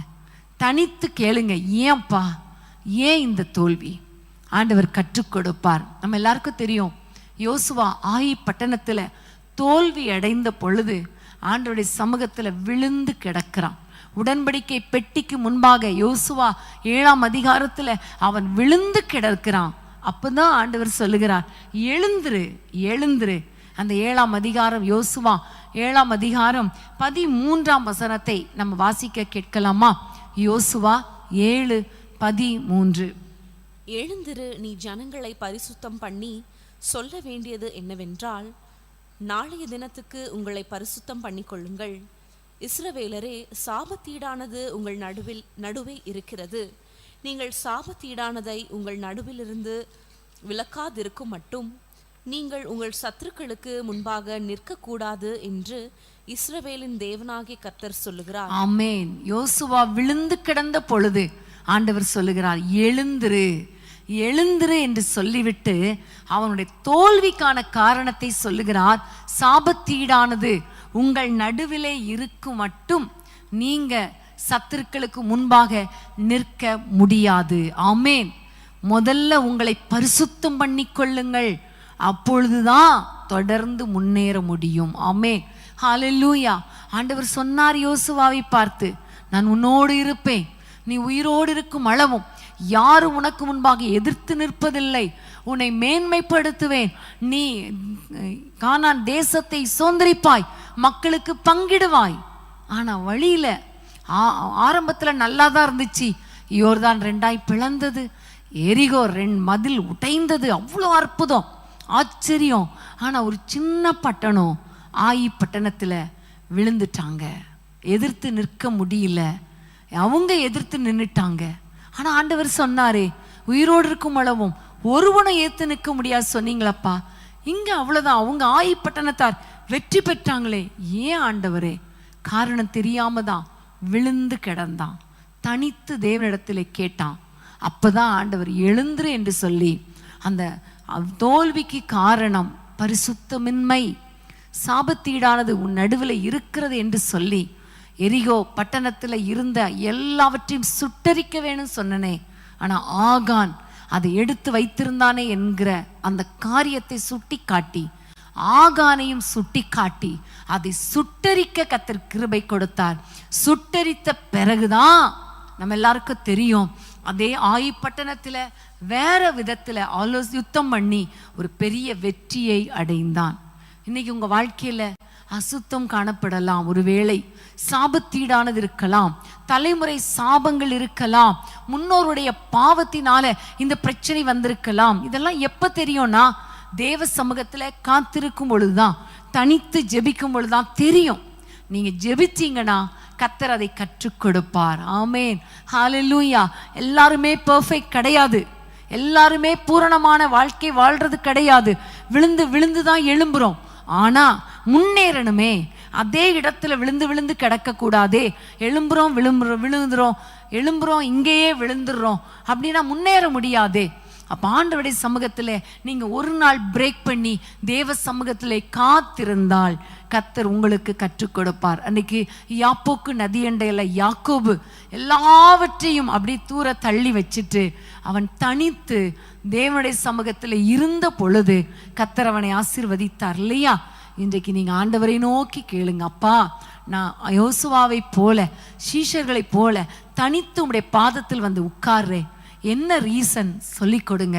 தனித்து கேளுங்க, ஏன்பா, ஏன் இந்த தோல்வி? ஆண்டவர் கற்றுக் கொடுப்பார். நம்ம எல்லாருக்கும் தெரியும், யோசுவா ஆயி பட்டணத்துல தோல்வி அடைந்த பொழுது ஆண்டவருடைய சமூகத்துல விழுந்து கிடக்கிறான். உடன்படிக்கை பெட்டிக்கு முன்பாக யோசுவா 7ஆம் அதிகாரத்துல அவன் விழுந்து கிடக்கிறான். அப்பதான் ஆண்டவர் சொல்லுகிறார், எழுந்துரு எழுந்துரு. அந்த 7ஆம் அதிகாரம், யோசுவா 7ஆம் அதிகாரம் 13ஆம் வசனத்தை நம்ம வாசிக்க கேட்கலாமா? யோசுவா 7:13. எழுந்திரு, நீ ஜனங்களை பரிசுத்தம் பண்ணி சொல்ல வேண்டியது என்னவென்றால், நாளைய தினத்துக்கு உங்களை பரிசுத்தம் பண்ணிக்கொள்ளுங்கள். இஸ்ரவேலரே, சாபத்தீடானது உங்கள் நடுவே இருக்கிறது. நீங்கள் சாபத்தீடானதை உங்கள் நடுவிலிருந்து விலக்காதிருக்கும் மட்டும் நீங்கள் உங்கள் சத்துருக்களுக்கு முன்பாக நிற்கக்கூடாது என்று இஸ்ரவேலின் தேவனாகிய கர்த்தர் சொல்லுகிறார். ஆமென். யோசுவா விழுந்து கிடந்த பொழுது ஆண்டவர் சொல்லுகிறார், எழுந்திரு எழுந்திரு என்று சொல்லிவிட்டு அவனுடைய தோல்விக்கான காரணத்தை சொல்லுகிறார். சாபத்தீடானது உங்கள் நடுவிலே இருக்கும் மட்டும் நீங்க சத்துருக்களுக்கு முன்பாக நிற்க முடியாது. ஆமேன். முதல்ல உங்களை பரிசுத்தம் பண்ணிக்கொள்ளுங்கள், அப்பொழுதுதான் தொடர்ந்து முன்னேற முடியும். ஆமேன், ஹல்லேலூயா. ஆண்டவர் சொன்னார் யோசுவாவை பார்த்து, நான் உன்னோடு இருப்பேன், நீ உயிரோடு இருக்கும் அளவும் யாரும் உனக்கு முன்பாக எதிர்த்து நிற்பதில்லை, உன்னை மேன்மைப்படுத்துவேன், நீ கானான் தேசத்தை சுதந்தரிப்பாய், மக்களுக்கு பங்கிடுவாய். ஆனா வழியில ஆரம்பத்துல நல்லா தான் இருந்துச்சு. யோர்தான் 2ஆய் பிளந்தது, எரிகோ 2 மதில் உடைந்தது, அவ்வளோ அற்புதம், ஆச்சரியம். ஆனா ஒரு சின்ன பட்டணம் ஆயி பட்டணத்துல விழுந்துட்டாங்க, எதிர்த்து நிற்க முடியல, அவங்க எதிர்த்து நின்னுட்டாங்க. ஆனா ஆண்டவர் சொன்னாரே, உயிரோடு இருக்கும் அளவும் ஒருவனும் ஏத்து நிற்க முடியாது சொன்னீங்களப்பா, இங்க அவ்வளவுதான், அவங்க ஆயி பட்டணத்தார் வெற்றி பெற்றாங்களே, ஏன் ஆண்டவரே? காரணம் தெரியாம தான் விழுந்து கிடந்தான், தனித்து தேவனிடத்திலே கேட்டான். அப்பதான் ஆண்டவர் எழுந்துரு என்று சொல்லி, அந்த தோல்விக்கு காரணம் பரிசுத்தமின்மை, சாபத்தீடானது உன் நடுவில் இருக்கிறது என்று சொல்லி, எரிகோ பட்டணத்துல இருந்த எல்லாவற்றையும் சுட்டரிக்க வேணும் சொன்னனே, ஆனா ஆகான் அதை எடுத்து வைத்திருந்தானே என்கிற அந்த காரியத்தை சுட்டி காட்டி, ஆகானையும் சுட்டி காட்டி அதை சுட்டரிக்க கர்த்தர் கிருபை கொடுத்தார். சுட்டரித்த பிறகுதான் நம்ம எல்லாருக்கும் தெரியும், அதே ஆயி பட்டணத்துல வேற விதத்துல யுத்தம் பண்ணி ஒரு பெரிய வெற்றியை அடைந்தான். இன்னைக்கு உங்க வாழ்க்கையில அசுத்தம் காணப்படலாம், ஒருவேளை சாபத்தீடானது இருக்கலாம், தலைமுறை சாபங்கள் இருக்கலாம், முன்னோருடைய பாவத்தினால இந்த பிரச்சனை வந்திருக்கலாம். இதெல்லாம் எப்ப தெரியும்னா தேவ சமூகத்துல காத்திருக்கும் பொழுதுதான், தனித்து ஜெபிக்கும் பொழுதுதான் தெரியும். நீங்க ஜெபிச்சீங்கன்னா கர்த்தர் அதை கற்றுக் கொடுப்பார். ஆமேன், ஹல்லேலூயா. எல்லாருமே பெர்ஃபெக்ட் கிடையாது, எல்லாருமே பூரணமான வாழ்க்கை வாழ்றது கிடையாது. விழுந்து விழுந்து தான் எழும்புறோம். ஆனா முன்னேறணுமே, அதே இடத்துல விழுந்து விழுந்து கிடக்க கூடாதே. எழும்புறோம் விழுந்துறோம், எழும்புறோம் இங்கேயே விழுந்துடுறோம் அப்படின்னா முன்னேற முடியாதே. அப்ப ஆண்டவருடைய சமூகத்துல நீங்க ஒரு நாள் பிரேக் பண்ணி தேவ சமூகத்திலே காத்திருந்தால் கர்த்தர் உங்களுக்கு கற்றுக் கொடுப்பார். அன்னைக்கு யாப்போக்கு நதியண்டையில யாக்கோபு எல்லாவற்றையும் அப்படி தூர தள்ளி வச்சுட்டு அவன் தனித்து தேவனுடைய சமூகத்துல இருந்த பொழுது கர்த்தர் அவனை ஆசீர்வதித்தார் இல்லையா? இன்றைக்கு நீங்க ஆண்டவரை நோக்கி கேளுங்க, அப்பா நான் யோசுவாவை போல சீஷர்களை போல தனித்து உம்முடைய பாதத்தில் வந்து உட்கார்றேன். என்ன ரீசன் சொல்லி கொடுங்க.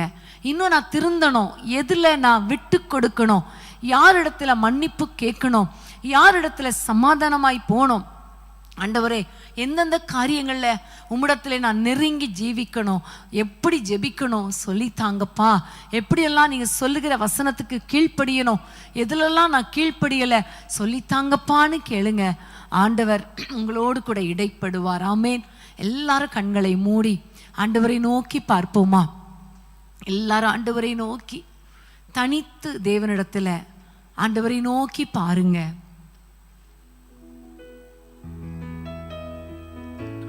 இன்னும் நான் திருந்தணும், எதுல நான் விட்டு கொடுக்கணும், யார் இடத்துல மன்னிப்பு கேட்கணும், யார் இடத்துல சமாதானமாய் போகணும். ஆண்டவரே எந்தெந்த காரியங்கள்ல உம்மிடத்துல நான் நெருங்கி ஜீவிக்கணும், எப்படி ஜெபிக்கணும் சொல்லித்தாங்கப்பா. எப்படியெல்லாம் நீங்க சொல்லுகிற வசனத்துக்கு கீழ்ப்படியணும், எதுலெல்லாம் நான் கீழ்ப்படியல சொல்லித்தாங்கப்பான்னு கேளுங்க. ஆண்டவர் உங்களோடு கூட இடைப்படுவார். ஆமேன். எல்லாரும் கண்களை மூடி ஆண்டவரை நோக்கி பார்ப்போமா? எல்லாரும் ஆண்டவரை நோக்கி தனித்து தேவனிடத்துல ஆண்டவரை நோக்கி பாருங்க.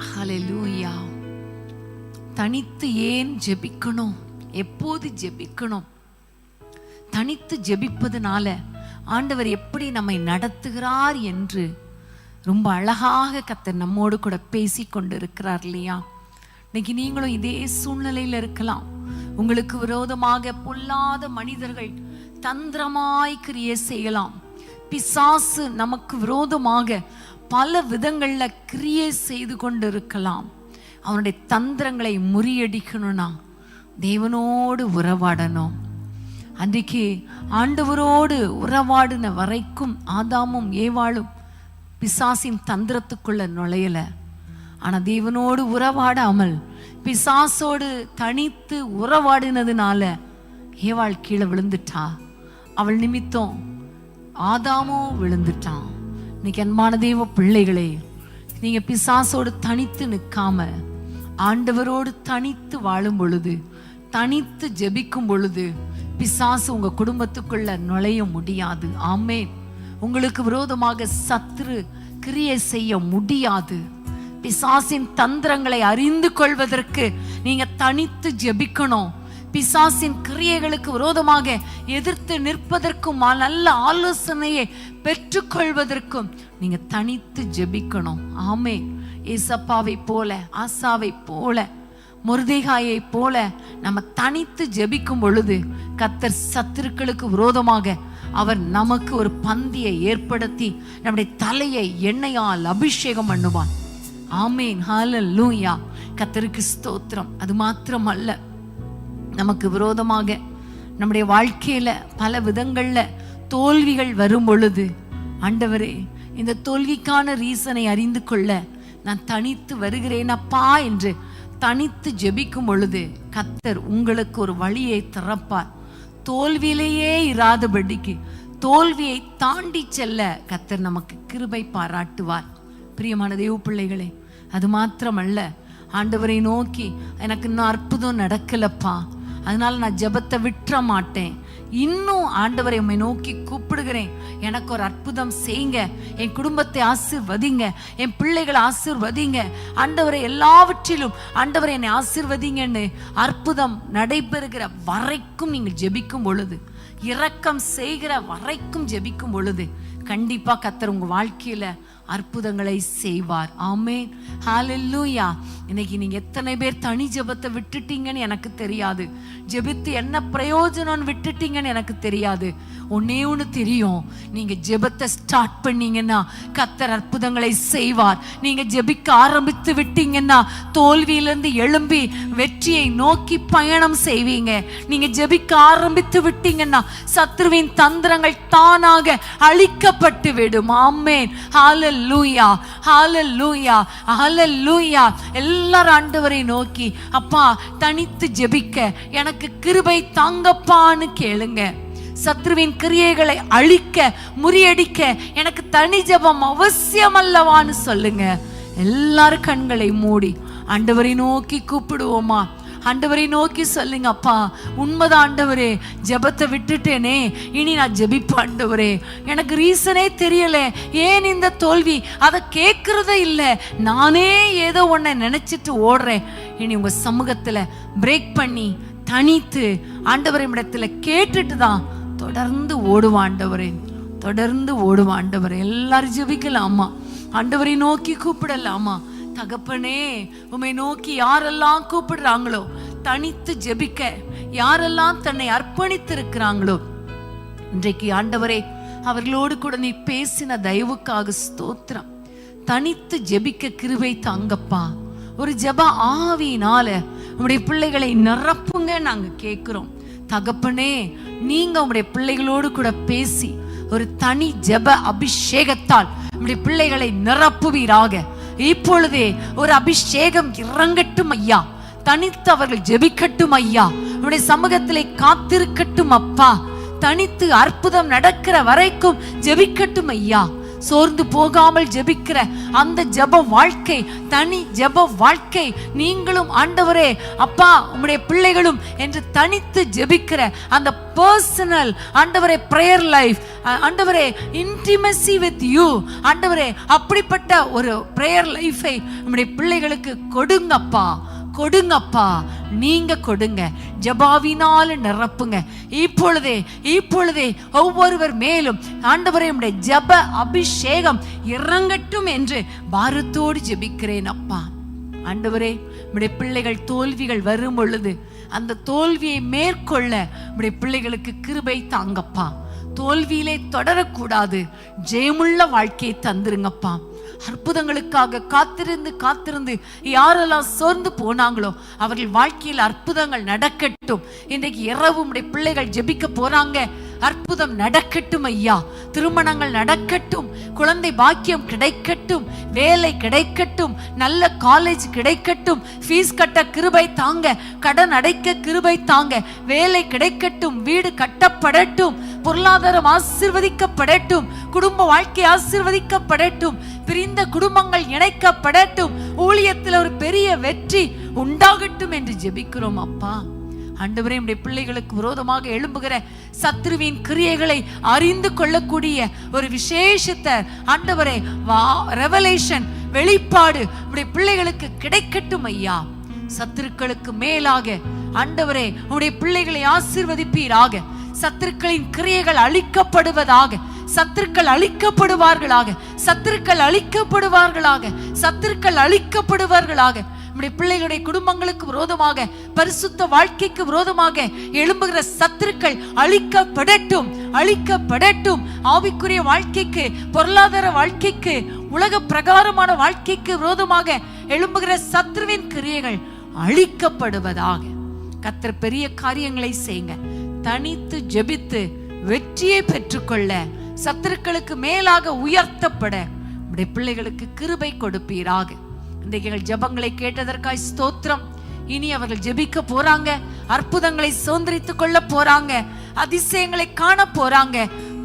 ஹல்லேலூயா. தனித்து ஏன் ஜெபிக்கணும்? எப்போது ஜெபிக்கணும்? தனித்து ஜெபிப்பதனால ஆண்டவர் எப்படி நம்மை நடத்துகிறார் என்று ரொம்ப அழகாக கர்த்தர் நம்மோடு கூட பேசி கொண்டு இருக்கிறார் இல்லையா? இன்னைக்கு நீங்களும் இதே சூழ்நிலையில இருக்கலாம். உங்களுக்கு விரோதமாக பொல்லாத மனிதர்கள் தந்திரமாய் கிரியை செய்யலாம். பிசாசு நமக்கு விரோதமாக பல விதங்கள்ல கிரியை செய்து கொண்டு இருக்கலாம். அவனுடைய தந்திரங்களை முறியடிக்கணும்னா தேவனோடு உறவாடணும். அன்றைக்கு ஆண்டவரோடு உறவாடின வரைக்கும் ஆதாமும் ஏவாளும் பிசாசின் தந்திரத்துக்குள்ள நுழையல. ஆனா தேவனோடு உறவாடாமல் பிசாசோடு தனித்து உறவாடினதுனால ஏவாள் கீழே விழுந்துட்டா. அவள் நிமித்தம் ஆதாமோ விழுந்துட்டான். இன்னைக்கு அன்பான தேவ பிள்ளைகளே, நீங்க பிசாசோடு தனித்து நிற்காம ஆண்டவரோடு தனித்து வாழும் பொழுது, தனித்து ஜெபிக்கும் பொழுது பிசாசு உங்க குடும்பத்துக்குள்ள நுழைய முடியாது. ஆமென். உங்களுக்கு விரோதமாக சத்துரு கிரியை செய்ய முடியாது. பிசாசின் தந்திரங்களை அறிந்து கொள்வதற்கு நீங்க தனித்து ஜெபிக்கணும். பிசாசின் கிரியைகளுக்கு விரோதமாக எதிர்த்து நிற்பதற்கும் நல்ல ஆலோசனையை பெற்றுக்கொள்வதற்கும் நீங்க தனித்து ஜெபிக்கணும். ஆமே. ஏசப்பாவை போல, ஆசாவை போல, மொர்தெகாயை போல நம்ம தனித்து ஜெபிக்கும் பொழுது கர்த்தர் சத்துருக்களுக்கு விரோதமாக அவர் நமக்கு ஒரு பந்தியை ஏற்படுத்தி நம்முடைய தலையை எண்ணெயால் அபிஷேகம் பண்ணுவார். ஆமேன். ஹல்லேலூயா. கர்த்தருக்கு ஸ்தோத்திரம். அது மாத்திரம் அல்ல, நமக்கு விரோதமாக நம்முடைய வாழ்க்கையில பல விதங்கள்ல தோல்விகள் வரும் பொழுது, ஆண்டவரே இந்த தோல்விக்கான ரீசனை அறிந்து கொள்ள நான் தனித்து வருகிறேன் அப்பா என்று தனித்து ஜெபிக்கும் பொழுது கர்த்தர் உங்களுக்கு ஒரு வழியை திறப்பார். தோல்வியிலேயே இராதபடிக்கு தோல்வியை தாண்டி செல்ல கர்த்தர் நமக்கு கிருபை பாராட்டுவார். பிரியமான தேவ பிள்ளைகளே, அது மாத்திரமல்ல, ஆண்டவரை நோக்கி எனக்கு இன்னும் அற்புதம் நடக்கலப்பா, அதனால நான் ஜெபத்தை விட்டுற மாட்டேன், இன்னும் ஆண்டவரை உம்மை நோக்கி கூப்பிடுகிறேன், எனக்கு ஒரு அற்புதம் செய்யுங்க, என் குடும்பத்தை ஆசீர்வதிங்க, என் பிள்ளைகளை ஆசீர்வதிங்க, ஆண்டவரை எல்லாவற்றிலும் ஆண்டவரை என்னை ஆசீர்வதிங்கன்னு அற்புதம் நடைபெறுகிற வரைக்கும் நீங்கள் ஜெபிக்கும் பொழுது, இரக்கம் செய்கிற வரைக்கும் ஜெபிக்கும் பொழுது கண்டிப்பா கர்த்தர் உங்க வாழ்க்கையில அற்புதங்களை செய்வார். ஆமென். ஹல்லேலூயா. இன்னைக்கு நீங்க எத்தனை பேர் தனி ஜெபத்தை விட்டுட்டீங்கன்னு எனக்கு தெரியாது, ஜெபித்து என்ன பிரயோஜனம் விட்டுட்டீங்கன்னு எனக்கு தெரியாது. ஒன்னே ஒன்று தெரியும், நீங்க ஜெபத்தை ஸ்டார்ட் பண்ணீங்கன்னா கர்த்தர் அற்புதங்களை செய்வார். நீங்க ஜெபிக்க ஆரம்பித்து விட்டீங்கன்னா தோல்வியிலிருந்து எழும்பி வெற்றியை நோக்கி பயணம் செய்வீங்க. நீங்க ஜெபிக்க ஆரம்பித்து விட்டீங்கன்னா சத்ருவின் தந்திரங்கள் தானாக அழிக்கப்படும். மூடப்பட்டு விடும். ஆமென். ஹalleluya, ஹalleluya, ஹalleluya. எல்லாரும் ஆண்டவரை நோக்கி, அப்பா தனித்து ஜெபிக்க எனக்கு கிருபை தாங்கப்பான்னு கேளுங்க. சத்ருவின் கிரியைகளை அழிக்க முறியடிக்க எனக்கு தனி ஜெபம் அவசியம் அல்லவான்னு சொல்லுங்க. எல்லாரும் கண்களை மூடி ஆண்டவரை நோக்கி கூப்பிடுவோமா? ஆண்டவரை நோக்கி சொல்லுங்க, அப்பா உண்மைதான் ஆண்டவரே, ஜெபத்தை விட்டுட்டேனே, இனி நான் ஜெபிப்ப ஆண்டவரே, எனக்கு ரீசனே தெரியல, ஏன் இந்த தோல்வி, அதை கேட்கறதே இல்லை, நானே ஏதோ ஒன்றை நினைச்சிட்டு ஓடுறேன். இனி உங்க சமூகத்துல பிரேக் பண்ணி தனித்து ஆண்டவரை இடத்துல கேட்டுட்டு தான் தொடர்ந்து ஓடுவான் ஆண்டவரே, தொடர்ந்து ஓடுவான் ஆண்டவரே. எல்லாரும் ஜெபிக்கலாமா? ஆண்டவரை நோக்கி கூப்பிடலாமா? தகப்பனே, உம்மை நோக்கி யாரெல்லாம் கூப்பிடுறாங்களோ, தனித்து ஜெபிக்க யாரெல்லாம் தன்னை அர்ப்பணித்திருக்கிறாங்களோ, இன்றைக்கு ஆண்டவரே அவர்களோடு கூட நீ பேசின தயவுக்காக ஸ்தோத்திரம். தனித்து ஜெபிக்க கிருபை தாங்கப்பா. ஒரு ஜெப ஆவியினால உம்முடைய பிள்ளைகளை நிரப்புங்க நாங்க கேட்கிறோம். தகப்பனே, நீங்க உம்முடைய பிள்ளைகளோடு கூட பேசி ஒரு தனி ஜெப அபிஷேகத்தால் உம்முடைய பிள்ளைகளை நிரப்புவீராக. இப்பொழுதே ஒரு அபிஷேகம் இறங்கட்டும் ஐயா. தனித்து அவர்கள் ஜெபிக்கட்டும் ஐயா. உம்முடைய சமூகத்திலே காத்திருக்கட்டும் அப்பா. தனித்து அற்புதம் நடக்கிற வரைக்கும் ஜெபிக்கட்டும் ஐயா. சோர்ந்து போகாமல் ஜெபிக்கிற அந்த ஜெப வாழ்க்கை, தனி ஜெப வாழ்க்கை, நீங்களும் ஆண்டவரே அப்பா உம்முடைய பிள்ளைகளும் என்று தனித்து ஜெபிக்கிற அந்த பர்சனல் ஆண்டவரே பிரேயர் லைஃப், ஆண்டவரே இன்டிமசி வித் யூ ஆண்டவரே, அப்படிப்பட்ட ஒரு பிரேயர் லைஃபை உம்முடைய பிள்ளைகளுக்கு கொடுங்கப்பா, கொடுங்கப்பா, நீங்க கொடுங்க. ஜெபாவினால நிரப்புங்க. இப்பொழுதே இப்பொழுதே ஒவ்வொருவர் மேலும் ஆண்டவரே உம்முடைய ஜெப அபிஷேகம் இறங்கட்டும் என்று பாரத்தோடு ஜெபிக்கிறேன் அப்பா. ஆண்டவரே, உம்முடைய பிள்ளைகள் தோல்விகள் வரும் பொழுது அந்த தோல்வியை மேற்கொள்ள உம்முடைய பிள்ளைகளுக்கு கிருபை தாங்கப்பா. தோல்வியிலே தொடரக்கூடாது, ஜெயமுள்ள வாழ்க்கையை தந்துருங்கப்பா. அற்புதங்களுக்காக காத்திருந்து காத்திருந்து யாரெல்லாம் சோர்ந்து போனாங்களோ அவர்கள் வாழ்க்கையில் அற்புதங்கள் நடக்கட்டும். இன்றைக்கு இரவு உம்முடைய பிள்ளைகள் ஜெபிக்க போறாங்க. அற்புதம் நடக்கட்டும் ஐயா. திருமணங்கள் நடக்கட்டும், குழந்தை பாக்கியம் கிடைக்கட்டும், வேலை கிடைக்கட்டும், நல்ல காலேஜ் கிடைக்கட்டும், ஃபீஸ் கட்ட கிருபை தாங்க, கடன் அடைக்க கிருபை தாங்க, வேலை கிடைக்கட்டும், வீடு கட்டப்படட்டும், பொருளாதாரம் ஆசீர்வதிக்கப்படட்டும், குடும்ப வாழ்க்கை ஆசீர்வதிக்கப்படட்டும், பிரிந்த குடும்பங்கள் இணைக்கப்படட்டும், ஊழியத்தில் ஒரு பெரிய வெற்றி உண்டாகட்டும் என்று ஜெபிக்கிறோம் அப்பா. ஆண்டவரே, நம்முடைய பிள்ளைகளுக்கு விரோதமாக எழும்புகிற சத்ருவின் கிரியைகளை அறிந்து கொள்ளக்கூடிய ஒரு விசேஷத்தை ஆண்டவரே ரெவலேஷன் வெளிப்பாடு நம்முடைய பிள்ளைகளுக்கு கிடைக்கட்டும் ஐயா. சத்துருக்களுக்கு மேலாக ஆண்டவரே உம்முடைய பிள்ளைகளை ஆசீர்வதிப்பீராக. சத்துருக்களின் கிரியைகள் அழிக்கப்படுவதாக, சத்துருக்கள் அழிக்கப்படுவார்களாக, சத்துருக்கள் அழிக்கப்படுவார்களாக, சத்துருக்கள் அழிக்கப்படுவார்களாக. நம்முடைய பிள்ளைகளுடைய குடும்பங்களுக்கு விரோதமாக, பரிசுத்த வாழ்க்கைக்கு விரோதமாக எழும்புகிற சத்துருக்கள் அழிக்கப்படட்டும், அழிக்கப்படட்டும். ஆவிக்குரிய வாழ்க்கைக்கு, பொருளாதார வாழ்க்கைக்கு, உலக பிரகாரமான வாழ்க்கைக்கு விரோதமாக எழும்புகிற சத்துருவின் கிரியைகள் அழிக்கப்படுவதாக. கர்த்தர் பெரிய காரியங்களை செய்யுங்க. தனித்து ஜெபித்து வெற்றியை பெற்றுக்கொள்ள, சத்துருக்களுக்கு மேலாக உயர்த்தப்பட நம்முடைய பிள்ளைகளுக்கு கிருபை கொடுப்பீராக. இன்றைக்கு எங்கள் ஜெபங்களை கேட்டதற்காய் ஸ்தோத்திரம். இனி அவர்கள் ஜெபிக்க போறாங்க, அற்புதங்களை சுதந்திரித்துக் கொள்ள போறாங்க, அதிசயங்களை காண போறாங்க.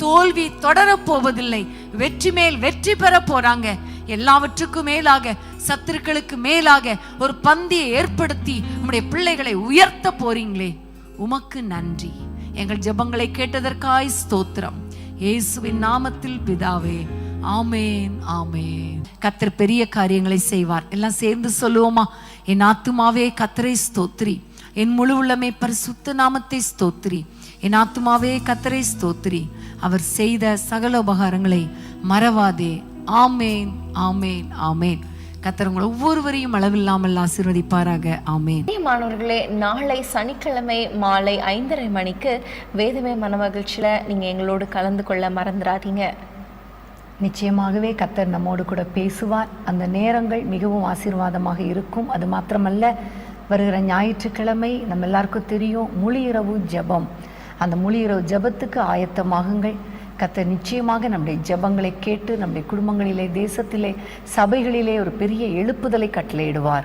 தோல்வி தொடர போவதில்லை, வெற்றி மேல் வெற்றி பெற போறாங்க. எல்லாவற்றுக்கும் மேலாக, சத்துருக்களுக்கு மேலாக ஒரு பந்தியை ஏற்படுத்தி நம்முடைய பிள்ளைகளை உயர்த்த போறீங்களே, உமக்கு நன்றி. எங்கள் ஜெபங்களை கேட்டதற்காய் ஸ்தோத்திரம். இயேசுவின் நாமத்தில் பிதாவே, ஆமேன், ஆமேன். கர்த்தர் பெரிய காரியங்களை செய்வார். எல்லாம் சேர்ந்து சொல்லுவோமா? என் ஆத்துமாவே கர்த்தரை ஸ்தோத்திரி, என் முழு உள்ளமே பரிசுத்த நாமத்தை ஸ்தோத்திரி. என் ஆத்துமாவே கர்த்தரை ஸ்தோத்திரி, அவர் செய்த சகல உபகாரங்களை மறவாதே. ஆமேன், ஆமேன், ஆமேன். கர்த்தர் உங்களை ஒவ்வொருவரையும் அளவில்லாமல் ஆசீர்வதிப்பாராக. ஆமேன். மாணவர்களே, நாளை சனிக்கிழமை மாலை 5:30 மணிக்கு வேதமே மனமகிழ்ச்சியில் நீங்கள் எங்களோடு கலந்து கொள்ள மறந்துடாதீங்க. நிச்சயமாகவே கர்த்தர் நம்மோடு கூட பேசுவார். அந்த நேரங்கள் மிகவும் ஆசீர்வாதமாக இருக்கும். அது மாத்திரமல்ல, வருகிற ஞாயிற்றுக்கிழமை நம்ம எல்லாருக்கும் தெரியும் முழு இரவு ஜெபம். அந்த முழு இரவு ஜெபத்துக்கு ஆயத்தமாகுங்கள். கர்த்தர் நிச்சயமாக நம்முடைய ஜெபங்களை கேட்டு நம்முடைய குடும்பங்களிலே, தேசத்திலே, சபைகளிலே ஒரு பெரிய எழுப்புதலை கட்டளையிடுவார்.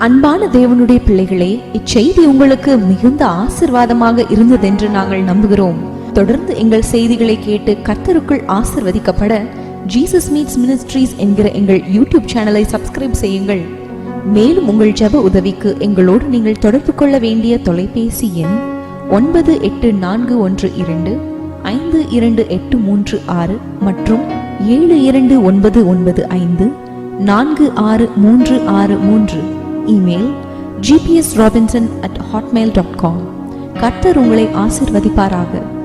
அன்பான தேவனுடைய பிள்ளைகளே, இச்செய்தி உங்களுக்கு மிகுந்த ஆசிர்வாதமாக இருந்ததென்று நாங்கள் நம்புகிறோம். தொடர்ந்து எங்கள் செய்திகளை கேட்டு கர்த்தருக்குள் ஆசிர்வதிக்கப்பட ஜீசஸ் மீட்ஸ் மினிஸ்ட்ரீஸ் என்கிற எங்கள் யூடியூப் சேனலை சப்ஸ்கிரைப் செய்யுங்கள். மேலும் உங்கள் ஜெப உதவிக்கு எங்களோடு நீங்கள் தொடர்பு கொள்ள வேண்டிய தொலைபேசி எண் 9841252836 மற்றும் 7299546363. Email gpsrobinson@hotmail.com. கர்த்தர் உங்களை ஆசிர்வதிப்பாராக.